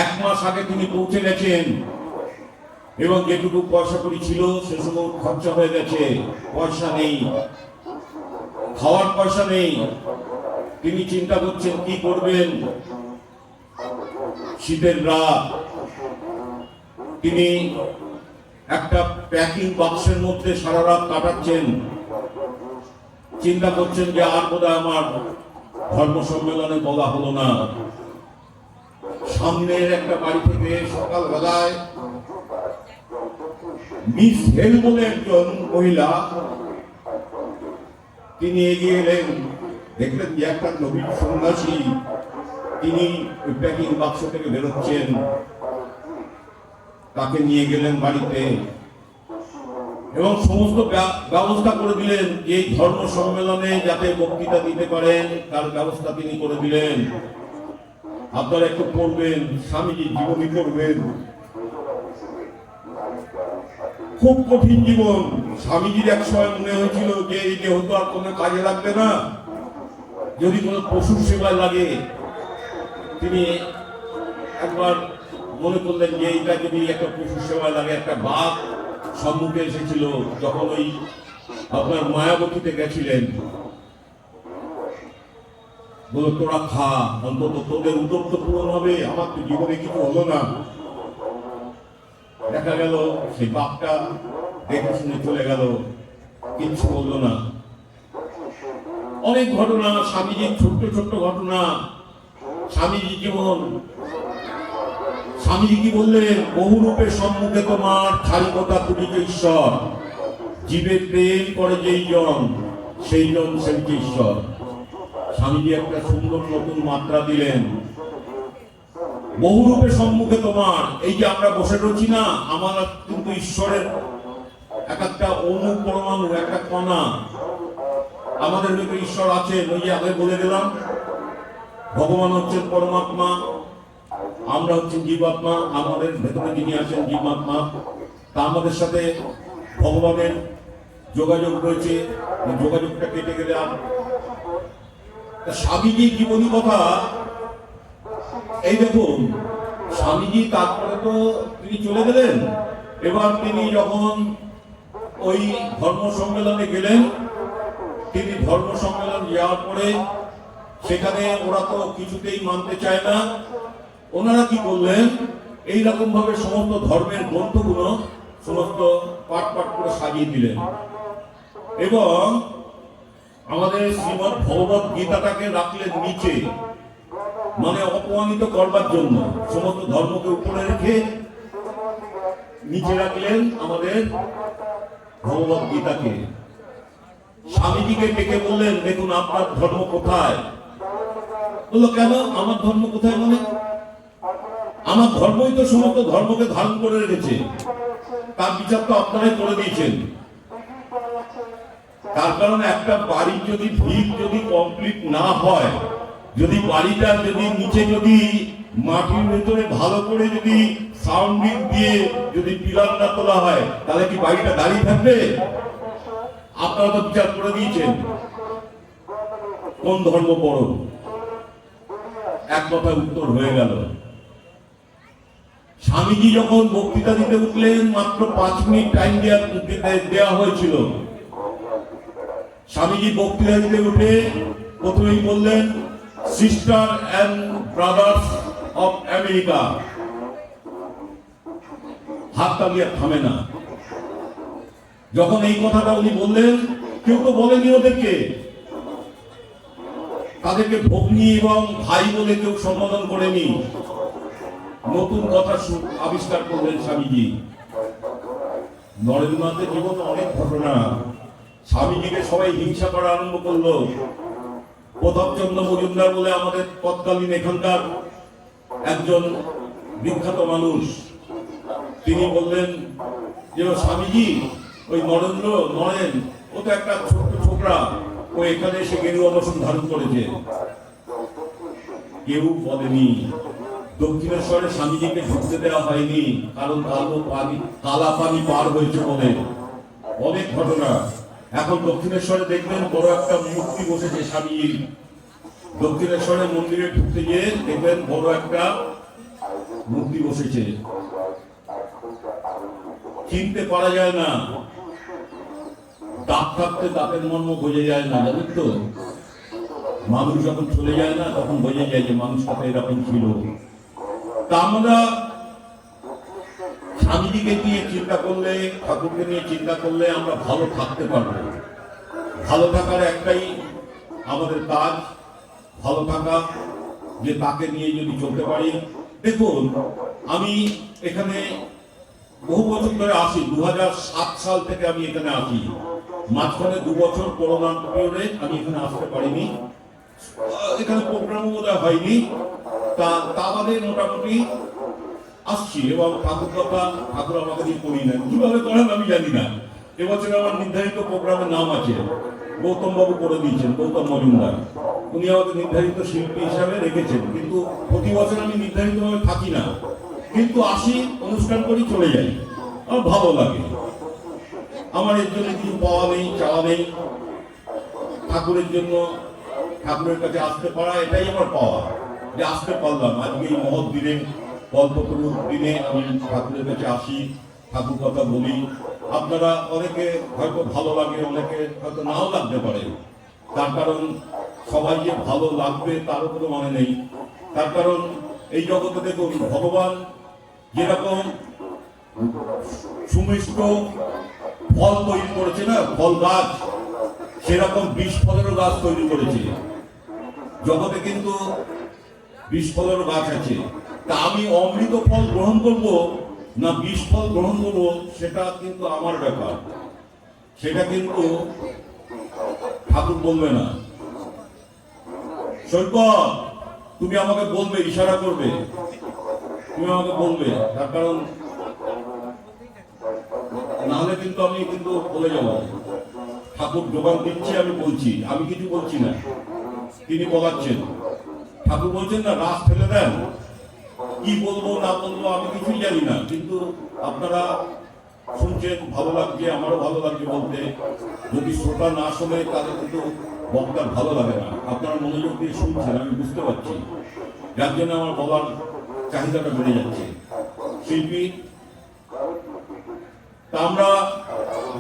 1 মাস আগে তিনি পৌঁছে গেছেন, এবং যেটুকু পয়সা করি ছিল সে সময় খরচা হয়ে গেছে, পয়সা নেই, খাওয়ার পয়সা নেই। তিনি চিন্তা করছেন কি করবেন। শীতের রাত, তিনি একটা প্যাকিং বাক্সের মধ্যে সারা রাত কাটাচ্ছেন, চিন্তা করছেন যে আর বোধহয় আমার ধর্ম সম্মেলনে বলা হলো না। সামনের একটা বাড়ি থেকে সকালবেলায় মিস হেল বলে একজন মহিলা, তিনি এগিয়ে এলেন, দেখলেন যে একটা নবীন সন্ন্যাসী, তিনি ওই প্যাকিং বাক্স থেকে বেরোচ্ছেন। তাকে নিয়ে গেলেন বাড়িতে এবং সমস্ত ব্যবস্থা করে দিলেন, যে ধর্ম সম্মেলনে যাতে বক্তৃতা দিতে পারেন তার ব্যবস্থা তিনি করে দিলেন। আপনারা একটু পড়বেন, স্বামীজির জীবনী পড়বেন, খুব কঠিন জীবন। স্বামীজির এক সময় মনে হয়েছিল যে এই দেহ তো আর কোনো কাজে লাগবে না, যদি কোনো পশুর সেবায় লাগে। তিনি একবার মনে করলেন যে এইটা যদি একটা পশুর সেবায় লাগে। একটা বাঘ সম্মুখে এসেছিল যখন ওই আপনার মায়াবতীতে গেছিলেন, বলো তোরা খা, অন্তত তোদের উদ্যোগ তো পূরণ হবে, আমার তো জীবনে কিছু হলো না। দেখা গেল সেই বাঘটা দেখে শুনে চলে গেল, কিচ্ছু বললো না। অনেক ঘটনা, স্বামীজির ছোট্ট ছোট্ট ঘটনা, স্বামীজি জীবন। স্বামীজি কি বললেন, বহু রূপে সম্মুখে তোমার ছাড়িকতা খুঁজিতে ঈশ্বর, জীবে প্রেম করে যেই জন সেই জন সেবিকে ঈশ্বর। স্বামীজি একটা সুন্দর নতুন মাত্রা দিলেন, বহু রূপে সম্মুখে তোমার। এই যে আমরা বসে রয়েছি না, আমার কিন্তু ঈশ্বরের এক একটা অণু পরমাণু, একটা কণা, আমাদের ভেতরে ঈশ্বর আছেন। ওই যে আগে বলে দিলাম, ভগবান হচ্ছেন পরমাত্মা, আমরা হচ্ছি জীবাত্মা, আমাদের ভেতরে যিনি আছেন জীবাত্মা, তা আমাদের সাথে ভগবানের যোগাযোগ রয়েছে। যোগাযোগটা কেটে গেলে আর স্বামীজি জীবনী কথা, এই দেখুন স্বামীজি তারপরে তো তিনি চলে গেলেন। এবার তিনি যখন ওই ধর্ম সম্মেলনে গেলেন, তিনি ধর্ম সম্মেলন যাওয়ার পরে সেখানে ওরা তো কিছুতেই মানতে চায় না। ওনারা কি করলেন, এইরকম ভাবে সমস্ত ধর্মের গ্রন্থগুলো সমস্ত পাঠ পাঠ করে সাজিয়ে দিলেন, এবং আমাদের শ্রীমদ্ ভগবত গীতাটাকে রাখলেন নিচে, মানে অপমানিত করবার জন্য। সমস্ত ধর্মকে উপরে রেখে নিচে রাখলেন আমাদের ভগবত গীতাকে। স্বামীজিকে ডেকে বললেন, দেখুন আপনার ধর্ম কোথায়? বললো কেন আমার ধর্ম কোথায়? মানে আমার ধর্মই তো সমস্ত ধর্মকে ধারণ করে রেখেছে, তার বিচার তো আপনারাই করে দিয়েছেন। তার কারণে একটা বাড়ি যদি ভিত যদি কমপ্লিট না হয়, যদি বাড়িটা যদি নিচে যদি মাটির ভেতরে ভালো করে যদি সাউন্ডিং দিয়ে যদি পিলার না তোলা হয়, তাহলে কি বাড়িটা দাঁড়িয়ে থাকবে? আপনারা তো বিচার করে দিয়েছেন কোন ধর্ম বড়। এক কথা উত্তর হয়ে গেল। স্বামীজি যখন বক্তৃতা দিতে উঠলেন, মাত্র 5 মিনিট টাইম দেওয়া হয়েছিল। স্বামীজি বক্তৃতা দিতে উঠে প্রথমেই বললেন, sister and brothers of America. হাত তালিয়ে থামে না। যখন এই কথাটা উনি বললেন, কেউ তো বলেনি ওদেরকে, তাদেরকে ভগ্নী এবং ভাই বলে কেউ সম্বোধন করেনি। নতুন কথা আবিষ্কার করলেন স্বামীজি। নরেন্দ্রনাথের জীবনে অনেক ঘটনা। স্বামীজিকে সবাই হিংসা করা আরম্ভ করলো। প্রতাপচন্দ্র মজুমদার বলে আমাদের তৎকালীন এখানকার একজন বিখ্যাত মানুষ, তিনি বললেন যে স্বামীজি ওই নরেন ও তো একটা ছোট্ট ছোকরা, ও এখানে এসে গেরুয়া বসন ধারণ করেছে। কেউ বলেনি দক্ষিণেশ্বরে স্বামীজিকে ঢুকতে দেওয়া হয়নি, কারণ কালা পানি পার হয়েছে বলে। অনেক ঘটনা। এখন দক্ষিণেশ্বরে দেখবেন বড় একটা মূর্তি বসেছে স্বামীজির। দক্ষিণেশ্বরের মন্দিরে ঢুকতে গিয়ে দেখবেন বড় একটা মূর্তি বসেছে, চিনতে পারা যায় না। দাঁত থাকতে দাঁতের মর্ম বোঝা যায় না, জানেন তো। মানুষ যখন চলে যায় না তখন বোঝা যায় যে মানুষটা এরকম ছিল। তা আমরা স্বামীজিকে নিয়ে চিন্তা করলে, ঠাকুরকে নিয়ে চিন্তা করলে আমরা ভালো থাকতে পারবো। ভালো থাকার একটাই আমাদের কাজ, ভালো থাকা, যে তাকে নিয়ে যদি চলতে পারি। দেখুন, আমি এখানে বহু বছর ধরে আসি, 2007 সাল থেকে আমি এখানে আসি। মাঝখানে 2 বছর করোনা পিরিয়ডে আমি এখানে আসতে পারিনি, এখানে প্রোগ্রামও বোধহয় হয়নি। তা বাদে মোটামুটি আসছি। এবং ঠাকুর আমাকে দিয়ে করি না, কিভাবে করেন আমি জানি না। এবছর আমার নির্ধারিত প্রোগ্রামের নাম আছে, গৌতম বাবু করে দিয়েছেন, গৌতম মজুমদার। উনি আমাকে নির্ধারিত শিল্পী হিসাবে রেখেছেন, কিন্তু প্রতি বছর আমি নির্ধারিতভাবে থাকি না, কিন্তু আসি, অনুষ্ঠান করি, চলে যাই। আমার ভালো লাগে। আমার এর জন্য কিছু পাওয়া নেই, চাওয়া নেই। ঠাকুরের জন্য, ঠাকুরের কাছে আসতে পারা, এটাই আমার পাওয়া, যে আসতে পারলাম। আজকে এই মহৎ দিনে, কল্পতরুর দিনে আমি ঠাকুরের কাছে আসি, ঠাকুর কথা বলি। আপনারা অনেকে হয়তো ভালো লাগে, অনেকে হয়তো নাও লাগতে পারে। তার কারণ সবাই যে ভালো লাগবে তারও কোনো মানে নেই। তার কারণ এই জগতে দেখুন, ভগবান যেরকম সুমিষ্ট ফল তৈরি করেছে না, ফল গাছ, সেরকম বিষ ফলেরও গাছ তৈরি করেছে। জগতে কিন্তু বিষ ফলেরও গাছ আছে। তা আমি অমৃত ফল গ্রহণ করব না বিষ ফল গ্রহণ করব, সেটা কিন্তু আমার ব্যাপার। সেটা কিন্তু ঠাকুর বলবে না। সৈকত, তুমি আমাকে বলবে, ইশারা করবে, তুমি আমাকে বলবে। তার কারণ নাহলে কিন্তু আমি কিন্তু বলে যাব। ঠাকুর যোগান দিচ্ছে, আমি বলছি, আমি কিছু বলছি না, তিনি বলাচ্ছেন। ঠাকুর বলছেন না, রাস ফেলে দেন, কি বলবো না বলবো আমি কিছুই জানি না, কিন্তু আপনারা শুনছেন, ভালো লাগছে, আমারও ভালো লাগছে বলতে। যদি শ্রোতা না শোনে তাহলে কিন্তু বক্তার ভালো লাগে না। আপনারা মনোযোগ দিয়ে শুনছেন, আমি বুঝতে পারছি, যার জন্য আমার বলার চাহিদাটা বেড়ে যাচ্ছে। শিল্পী, তা আমরা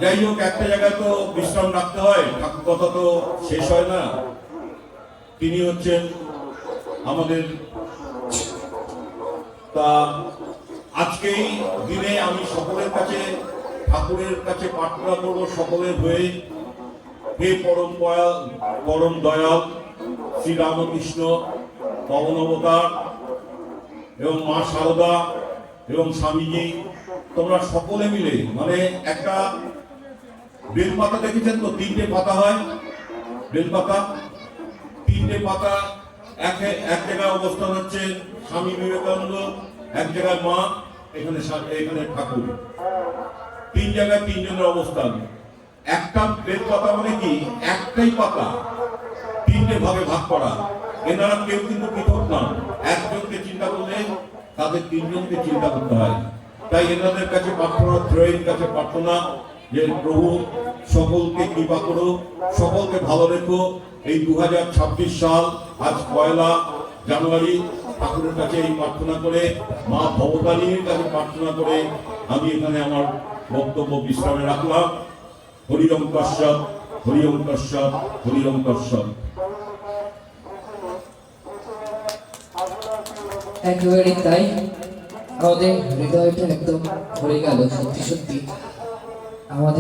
যাই হোক, একটা জায়গায় তো বিশ্রাম রাখতে হয়, ঠাকুর কথা তো শেষ হয় না। তিনি হচ্ছেন আমাদের। তা আজকেই দিনে আমি সকলের কাছে, ঠাকুরের কাছে প্রার্থনা করব সকলের হয়ে, হে পরম দয়াল শ্রী রামকৃষ্ণ পবন অবতার এবং মা শারদা এবং স্বামীজি, তোমরা সকলে মিলে, মানে একটা বেলপাতা দেখেছেন তো, 3টে পাতা হয় বেলপাতা, 3টে পাতা এক জায়গায় অবস্থান হচ্ছে স্বামী বিবেকানন্দ, এক জায়গায় মা, এখানে ঠাকুর। 3 জায়গায় 3 জনের অবস্থান। একটা বেলপাতা মানে কি, একটাই পাতা 3টে ভাগে ভাগ করা। এনারা কেউ কিন্তু পৃথক না, একজনকে চিন্তা করলে তাদের 3 জনকে চিন্তা করতে হয়। তাই এনাদের কাছে প্রার্থনা, ত্রয়ীর কাছে প্রার্থনা, যে প্রভু সকলকে কৃপা করো, সকলকে ভালো রেখো। এই 2026 সাল, আজ 1 জানুয়ারি, ঠাকুরের কাছে এই প্রার্থনা করে, মা ভবতারিণীর কাছে প্রার্থনা করে আমি এখানে আমার বক্তব্য বিশ্রামে রাখলাম। হরি ওম তৎসৎ, হরি ওম তৎসৎ, হরি ওম তৎসৎ। একেবারে তাই, আমাদের হৃদয়টা একদম ভরে গেল। সত্যি সত্যি আমাদের